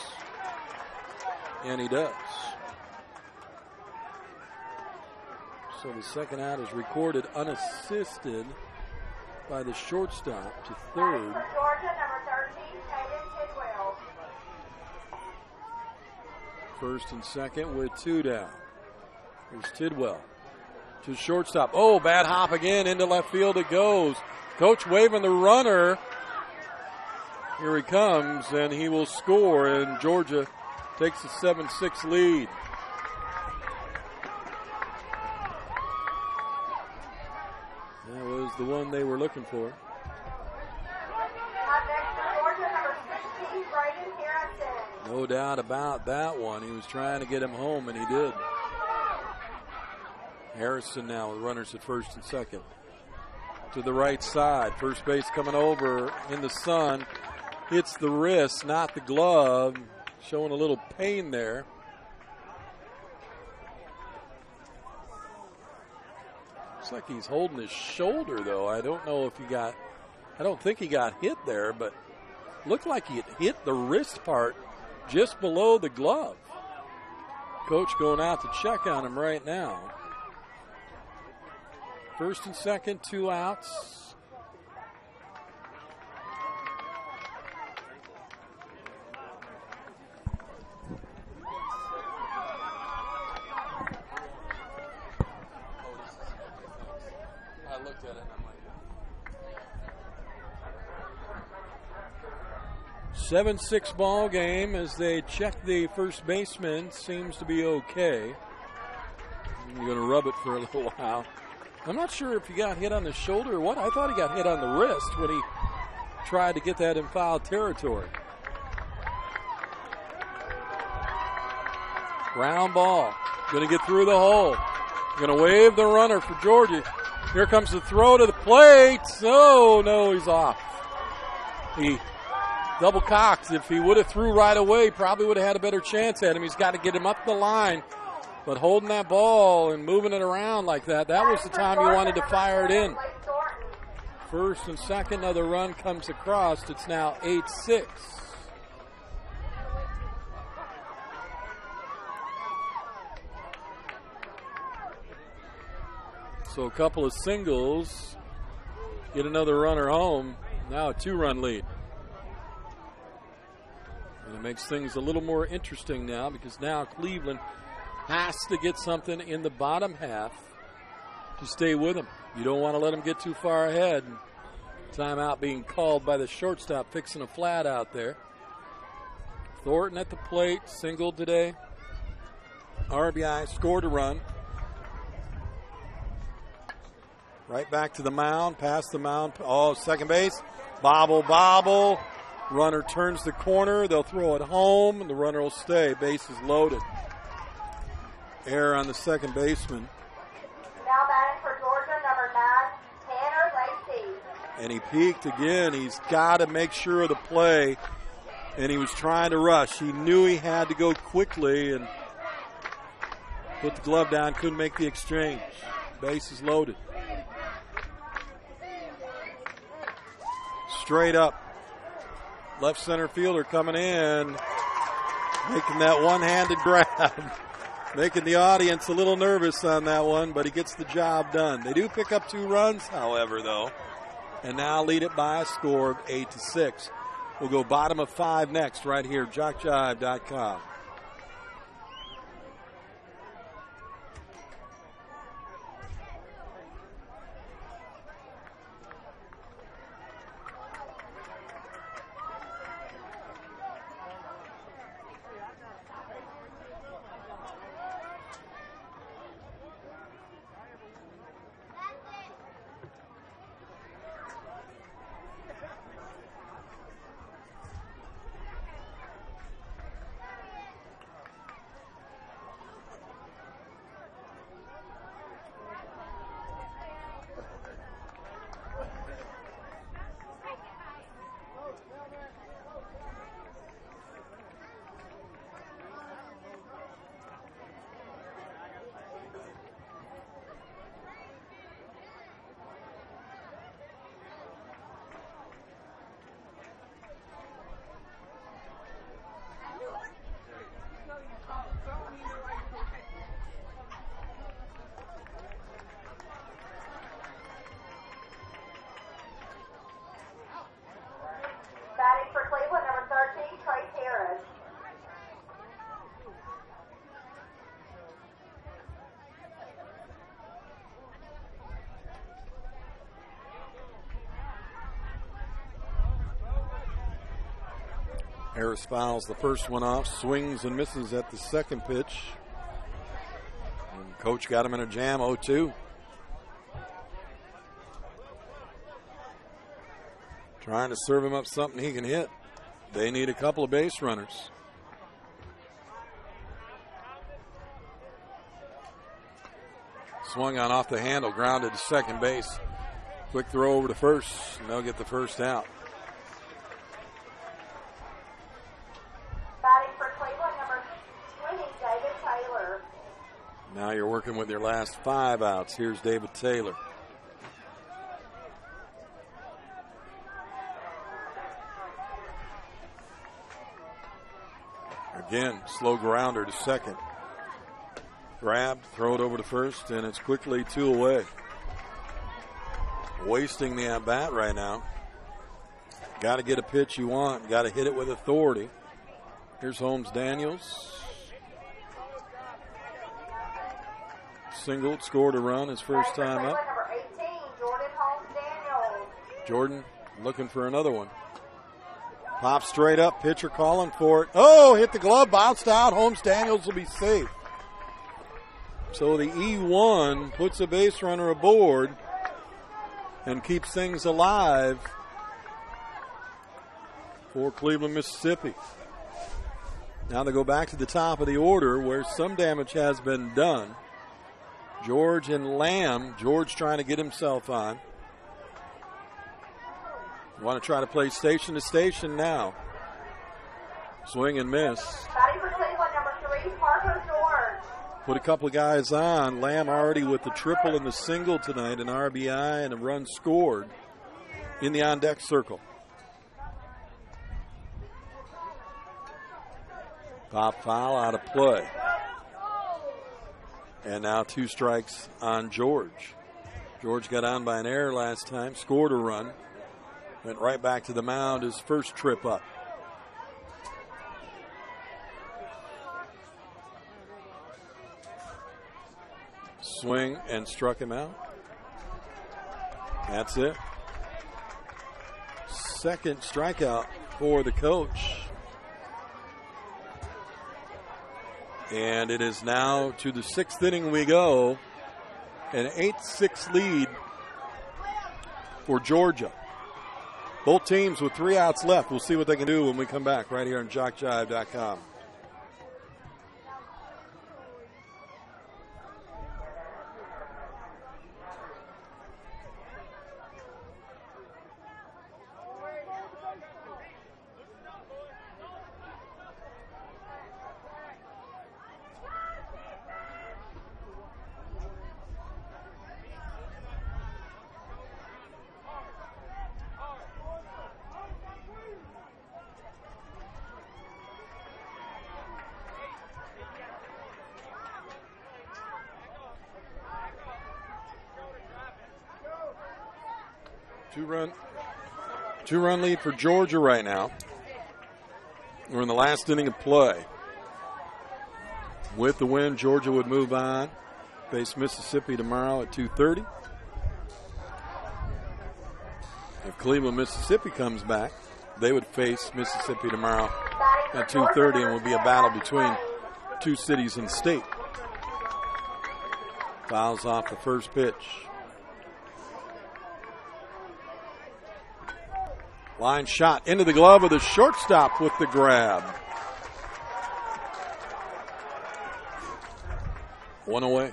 S1: And he does. So the second out is recorded unassisted by the shortstop to third.
S2: Georgia, number 13, Hayden Tidwell.
S1: First and second with 2 down. Here's Tidwell to shortstop. Oh, bad hop again. Into left field it goes. Coach waving the runner. Here he comes, and he will score, and Georgia takes a 7-6 lead. That was the one they were looking for. No doubt about that one. He was trying to get him home, and he did. Harrison now with runners at first and second. To the right side. First base coming over in the sun. Hits the wrist, not the glove. Showing a little pain there. Looks like he's holding his shoulder, though. I don't know if I don't think he got hit there, but looked like he had hit the wrist part just below the glove. Coach going out to check on him right now. First and second, 2 outs. I looked at it and I'm like, 7-6 ball game as they check the first baseman. Seems to be okay. You're going to rub it for a little while. I'm not sure if he got hit on the shoulder or what. I thought he got hit on the wrist when he tried to get that in foul territory. Ground ball. Going to get through the hole. Going to wave the runner for Georgia. Here comes the throw to the plate. Oh, no, he's off. He double cocked. If he would have threw right away, probably would have had a better chance at him. He's got to get him up the line But holding that ball and moving it around like that, that was the time you wanted to fire it in. First and second, another run comes across. It's now 8-6. So a couple of singles, get another runner home. Now a 2-run lead. And it makes things a little more interesting now because now Cleveland has to get something in the bottom half to stay with them. You don't want to let them get too far ahead. Timeout being called by the shortstop, fixing a flat out there. Thornton at the plate, singled today. RBI, scored a run. Right back to the mound, past the mound. Oh, second base. Bobble. Runner turns the corner. They'll throw it home, and the runner will stay. Base is loaded. Error on the second baseman.
S2: Now batting for Georgia, number 9, Tanner Lacey.
S1: And he peeked again. He's got to make sure of the play. And he was trying to rush. He knew he had to go quickly and put the glove down. Couldn't make the exchange. Base is loaded. Straight up. Left center fielder coming in. Making that one-handed grab. Making the audience a little nervous on that one, but he gets the job done. They do pick up 2 runs, however, though. And now lead it by a score of 8-6. We'll go bottom of 5 next right here, JockJive.com.
S2: Batting for Cleveland, number 13, Trace Harris.
S1: Harris fouls the first one off, swings and misses at the second pitch. And coach got him in a jam, 0-2. Trying to serve him up something he can hit. They need a couple of base runners. Swung on off the handle, grounded to second base. Quick throw over to first, and they'll get the first out.
S2: Batting for Cleveland, number 20, David Taylor.
S1: Now you're working with your last 5 outs. Here's David Taylor. Again, slow grounder to second. Grabbed, throw it over to first, and it's quickly 2 away. Wasting the at-bat right now. Got to get a pitch you want. Got to hit it with authority. Here's Holmes Daniels. Singled, scored a run his first time up.
S2: Number 18, Jordan Holmes Daniels.
S1: Jordan looking for another one. Pop straight up, pitcher calling for it. Oh, hit the glove, bounced out. Holmes Daniels will be safe. So the E1 puts a base runner aboard and keeps things alive for Cleveland, Mississippi. Now they go back to the top of the order where some damage has been done. George and Lamb. George trying to get himself on. Want to try to play station to station now. Swing and miss.
S2: Batting for Cleveland, number 3, Parker George.
S1: put a couple of guys on. Lamb already with the triple and the single tonight, an RBI and a run scored in the on-deck circle. Pop foul out of play. And now 2 strikes on George. George got on by an error last time, scored a run, went right back to the mound his first trip up. Swing and struck him out. That's it. Second strikeout for the coach. And it is now to the 6th inning we go. An 8-6 lead for Georgia. Both teams with 3 outs left. We'll see what they can do when we come back right here on JockJive.com. Two-run lead for Georgia right now. We're in the last inning of play. With the win, Georgia would move on. Face Mississippi tomorrow at 2:30. If Cleveland, Mississippi comes back, they would face Mississippi tomorrow at 2:30, and will be a battle between 2 cities in the state. Fouls off the first pitch. Line shot into the glove of the shortstop with the grab. 1 away.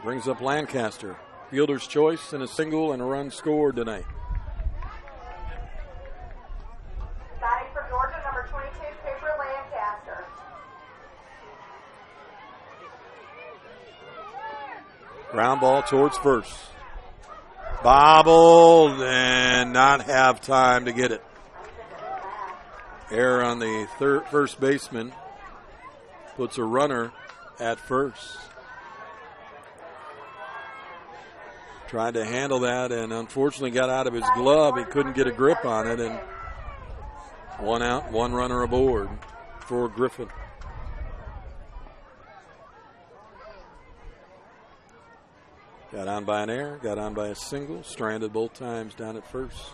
S1: Brings up Lancaster. Fielder's choice and a single and a run scored tonight.
S2: Batting for Georgia, number 22, Cooper Lancaster.
S1: Ground ball towards first. Bobbled and not have time to get it. Error on the first baseman. Puts a runner at first. Tried to handle that and unfortunately got out of his glove. He couldn't get a grip on it, and 1 out, 1 runner aboard for Griffin. Got on by an error, got on by a single, stranded both times down at first.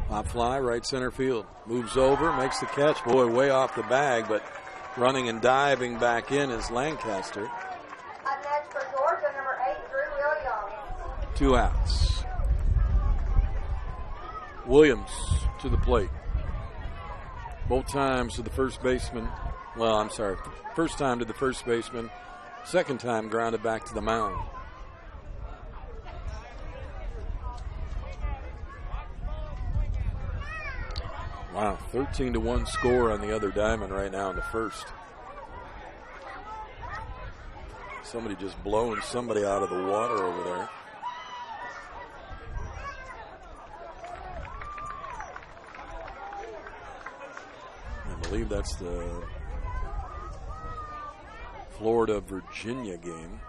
S1: Pop fly, right center field. Moves over, makes the catch. Boy, way off the bag, but running and diving back in is Lancaster.
S2: Up next for Georgia, number 8, Drew Williams.
S1: 2 outs. Williams to the plate. Both times to the first baseman. Well, I'm sorry. First time to the first baseman. Second time grounded back to the mound. Wow, 13-1 score on the other diamond right now in the first. Somebody just blowing somebody out of the water over there. I believe that's the Florida-Virginia game.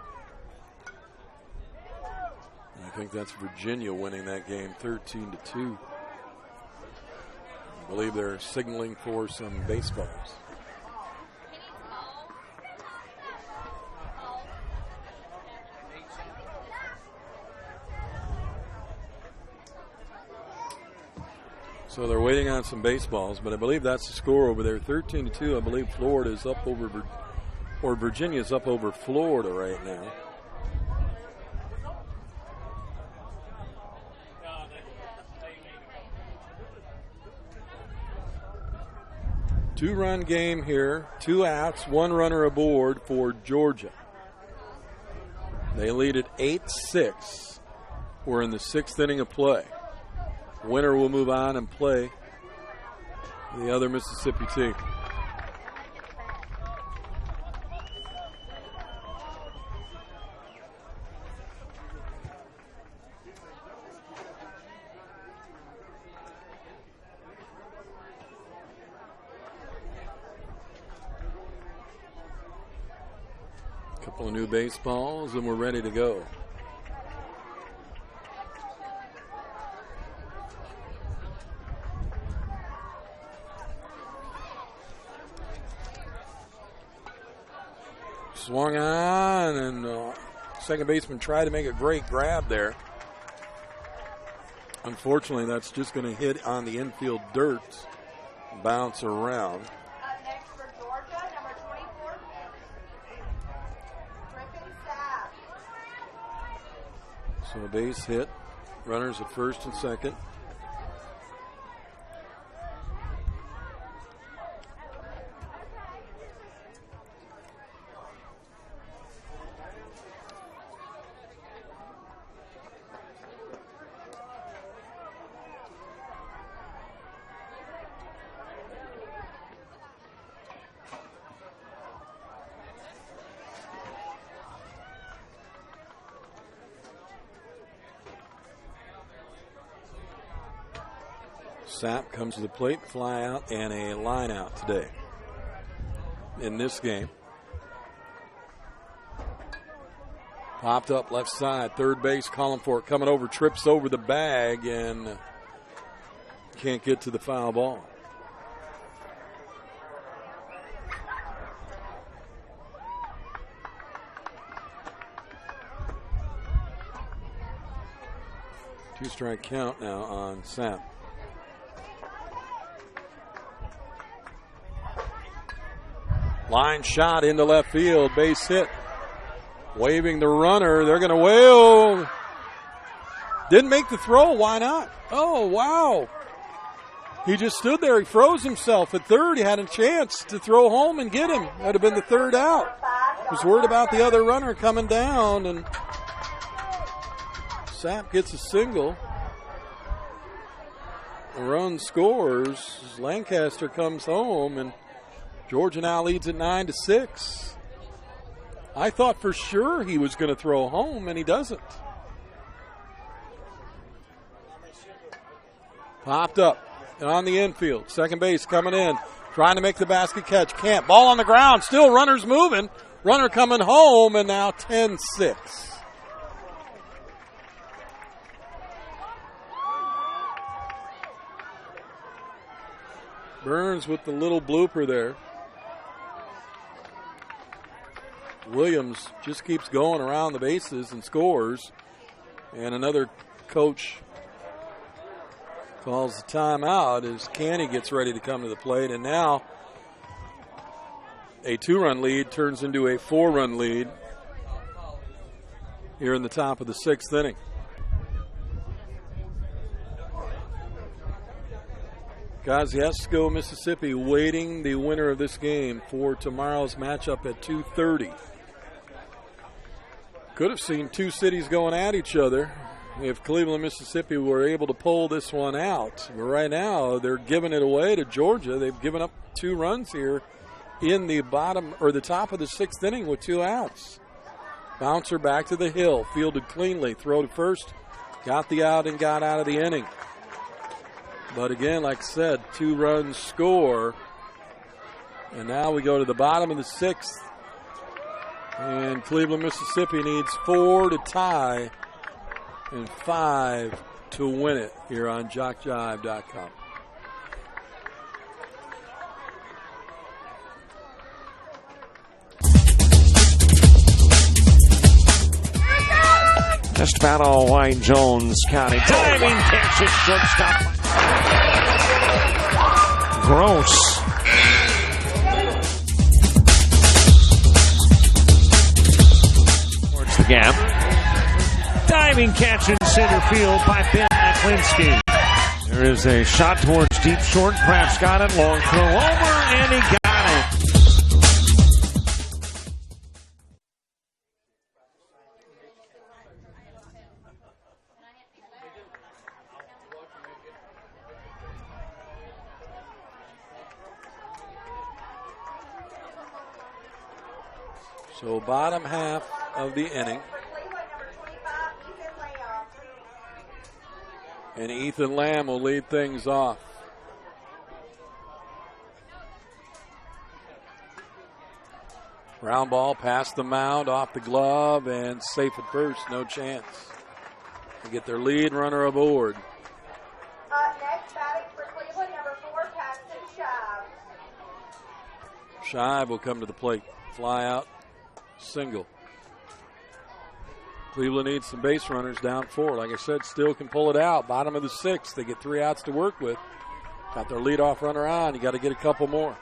S1: I think that's Virginia winning that game 13-2. I believe they're signaling for some baseballs. So they're waiting on some baseballs, but I believe that's the score over there, 13-2. I believe Florida is up over, or Virginia is up over Florida right now. Two-run game here, 2 outs, 1 runner aboard for Georgia. They lead at 8-6. We're in the 6th inning of play. Winner will move on and play the other Mississippi team. Couple of new baseballs and we're ready to go. Swung on, and second baseman tried to make a great grab there. Unfortunately, that's just going to hit on the infield dirt, bounce around.
S2: Up next for Georgia, number 24, Griffin Sapp.
S1: So a base hit. Runners at first and second. Sapp comes to the plate, fly out, and a line out today in this game. Popped up left side, third base, calling for it, coming over, trips over the bag, and can't get to the foul ball. Two-strike count now on Sapp. Line shot into left field, base hit. Waving the runner, they're going to wail. Didn't make the throw, why not? Oh, wow. He just stood there, he froze himself at third. He had a chance to throw home and get him. That would have been the third out. Was worried about the other runner coming down, and Sapp gets a single. The run scores. Lancaster comes home, and Georgia now leads at 9-6. I thought for sure he was going to throw home, and he doesn't. Popped up and on the infield. Second base coming in, trying to make the basket catch. Can't. Ball on the ground. Still runners moving. Runner coming home, and now 10-6. Burns with the little blooper there. Williams just keeps going around the bases and scores. And another coach calls the timeout as Canny gets ready to come to the plate. And now a 2-run lead turns into a 4-run lead here in the top of the 6th inning. Kosciuszko, Mississippi, waiting the winner of this game for tomorrow's matchup at 2:30. Could have seen two cities going at each other if Cleveland, Mississippi were able to pull this one out. But right now, they're giving it away to Georgia. They've given up 2 runs here in the bottom or the top of the 6th inning with 2 outs. Bouncer back to the hill, fielded cleanly, throw to first, got the out and got out of the inning. But again, like I said, 2 runs score. And now we go to the bottom of the 6th. And Cleveland, Mississippi needs 4 to tie and 5 to win it here on JockJive.com.
S5: Just about all white, Jones County. Diving catch at shortstop. Gross. Towards the gap. Diving catch in center field by Ben Aklinski. There is a shot towards deep short. Kraft's got it. Long throw over, and he got it.
S1: So bottom half of the inning.
S2: For Cleveland, number 25, Ethan Lamb.
S1: And Ethan Lamb will lead things off. Ground ball past the mound, off the glove, and safe at first. No chance. They get their lead runner aboard.
S2: Next batting for Cleveland, number 4, Paxton Shive.
S1: Shive will come to the plate. Fly out, single. Cleveland needs some base runners down 4. Like I said, still can pull it out. Bottom of the 6th. They get 3 outs to work with. Got their leadoff runner on. You got to get a couple more.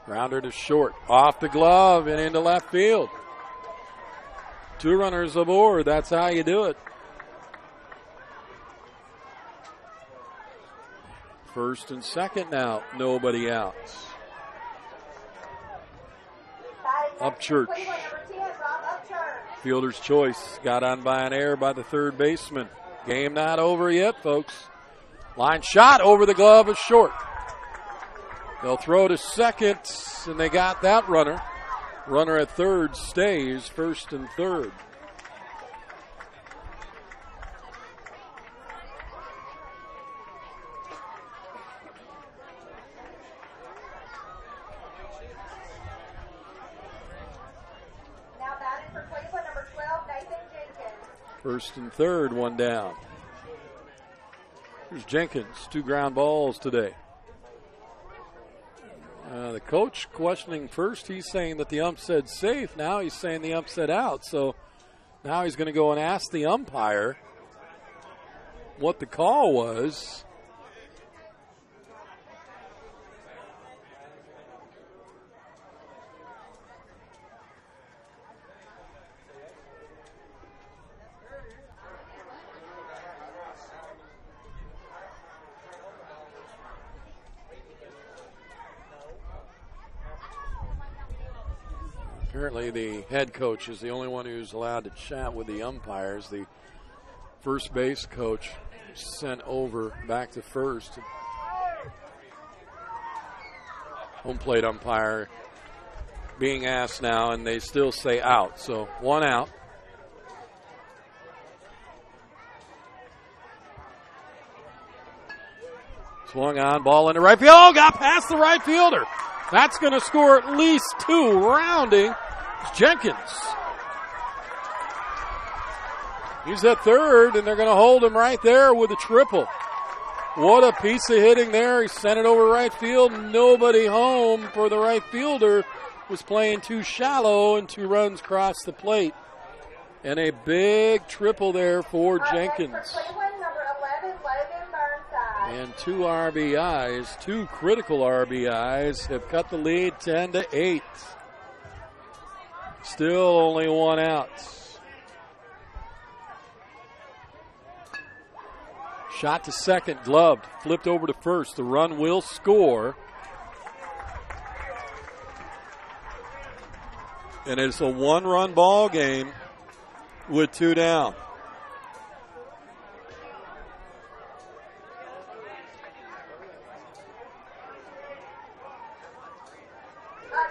S1: Grounder to short, off the glove and into left field. 2 runners aboard, that's how you do it. First and second now, nobody out. Upchurch. Fielder's choice, got on by an error by the third baseman. Game not over yet, folks. Line shot over the glove is short. They'll throw to second, and they got that runner. Runner at third stays, first and third.
S2: Now batting for Cleveland, number 12, Nathan Jenkins.
S1: First and third, one down. Here's Jenkins, 2 ground balls today. The coach questioning first. He's saying that the ump said safe. Now he's saying the ump said out. So now he's going to go and ask the umpire what the call was. Apparently the head coach is the only one who's allowed to chat with the umpires. The first base coach sent over back to first. Home plate umpire being asked now, and they still say out. So 1 out. Swung on, ball into right field. Oh, got past the right fielder. That's going to score at least 2. Rounding Jenkins. He's at third, and they're going to hold him right there with a triple. What a piece of hitting there. He sent it over right field. Nobody home for the right fielder. Was playing too shallow, and 2 runs across the plate. And a big triple there for Jenkins.
S2: For Cleveland, number 11, Logan Burnside.
S1: And 2 RBIs, 2 critical RBIs have cut the lead 10-8. Still only 1 out. Shot to second, gloved, flipped over to first. The run will score. And it's a 1-run ball game with 2 down.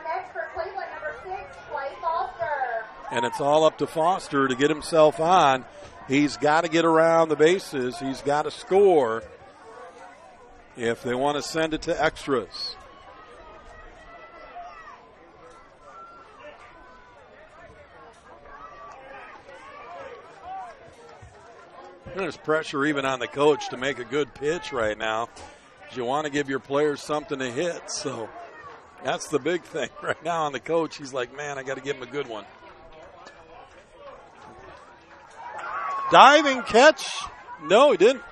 S2: Next for Cleveland, number 6, Clay Foster.
S1: And it's all up to Foster to get himself on. He's got to get around the bases. He's got to score if they want to send it to extras. There's pressure even on the coach to make a good pitch right now. You want to give your players something to hit. So that's the big thing right now on the coach. He's like, man, I got to give him a good one. Diving catch. No, he didn't.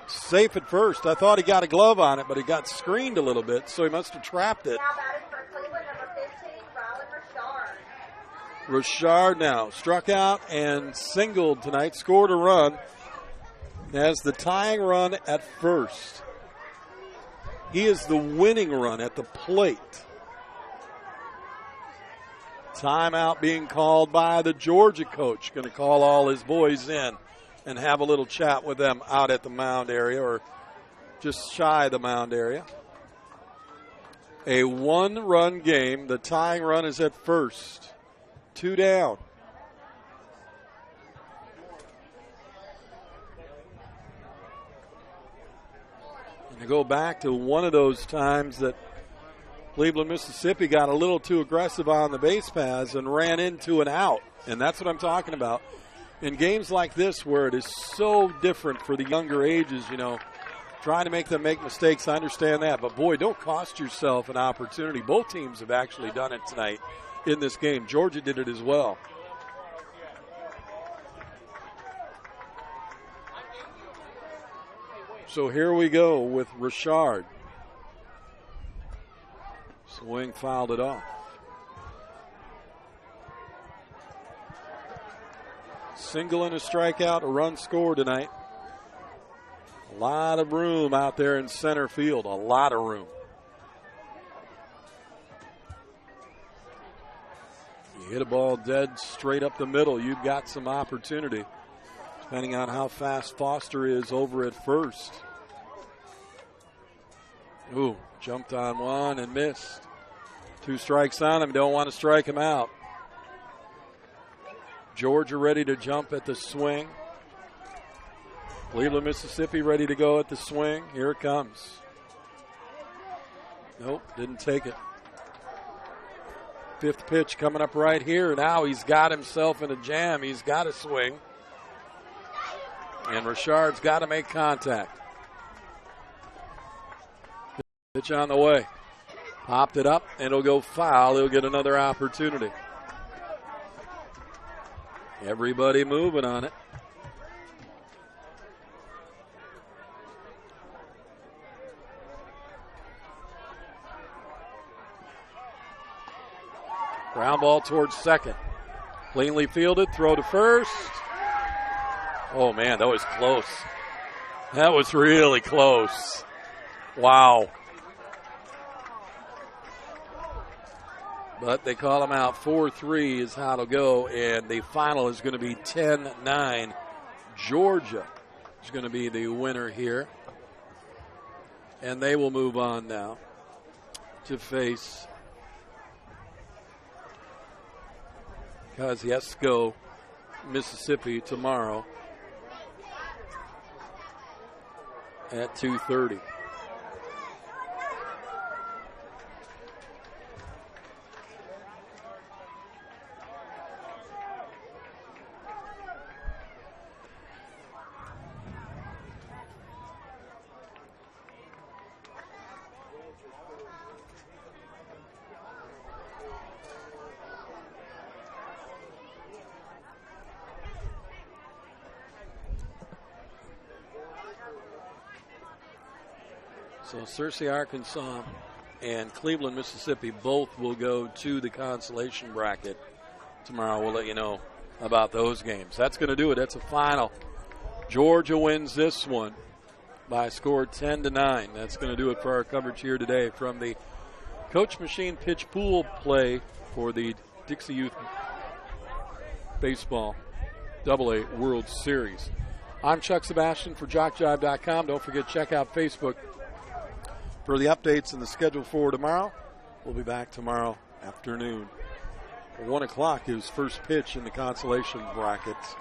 S1: Safe at first. I thought he got a glove on it, but he got screened a little bit, so he must have trapped it.
S2: Now batting for Cleveland, number 15, Rylan Richard.
S1: Richard now struck out and singled tonight, scored a run, has the tying run at first. He is the winning run at the plate. Timeout being called by the Georgia coach. Going to call all his boys in and have a little chat with them out at the mound area or just shy of the mound area. A one-run game. The tying run is at first. 2 down. And to go back to one of those times that Cleveland, Mississippi got a little too aggressive on the base paths and ran into an out. And that's what I'm talking about. In games like this where it is so different for the younger ages, you know, trying to make them make mistakes, I understand that. But, boy, don't cost yourself an opportunity. Both teams have actually done it tonight in this game. Georgia did it as well. So here we go with Richard. Swing fouled it off. Single and a strikeout, a run scored tonight. A lot of room out there in center field, a lot of room. You hit a ball dead straight up the middle, you've got some opportunity, depending on how fast Foster is over at first. Ooh, jumped on one and missed. 2 strikes on him, don't want to strike him out. Georgia ready to jump at the swing. Cleveland, Mississippi ready to go at the swing. Here it comes. Nope, didn't take it. 5th pitch coming up right here. Now he's got himself in a jam. He's got to swing. And Richard's got to make contact. Pitch on the way. Popped it up, and it'll go foul. He'll get another opportunity. Everybody moving on it. Ground ball towards second. Cleanly fielded, throw to first. Oh, man, that was close. That was really close. Wow. But they call him out. 4-3 is how it'll go, and the final is going to be 10-9. Georgia is going to be the winner here. And they will move on now to face Kosciuszko, Mississippi tomorrow at 2:30. So Searcy, Arkansas, and Cleveland, Mississippi both will go to the consolation bracket tomorrow. We'll let you know about those games. That's going to do it. That's a final. Georgia wins this one by a score 10-9. That's going to do it for our coverage here today from the Coach Machine Pitch Pool play for the Dixie Youth Baseball AA World Series. I'm Chuck Sebastian for JockJive.com. Don't forget, check out Facebook for the updates and the schedule for tomorrow. We'll be back tomorrow afternoon. 1 o'clock is first pitch in the consolation brackets.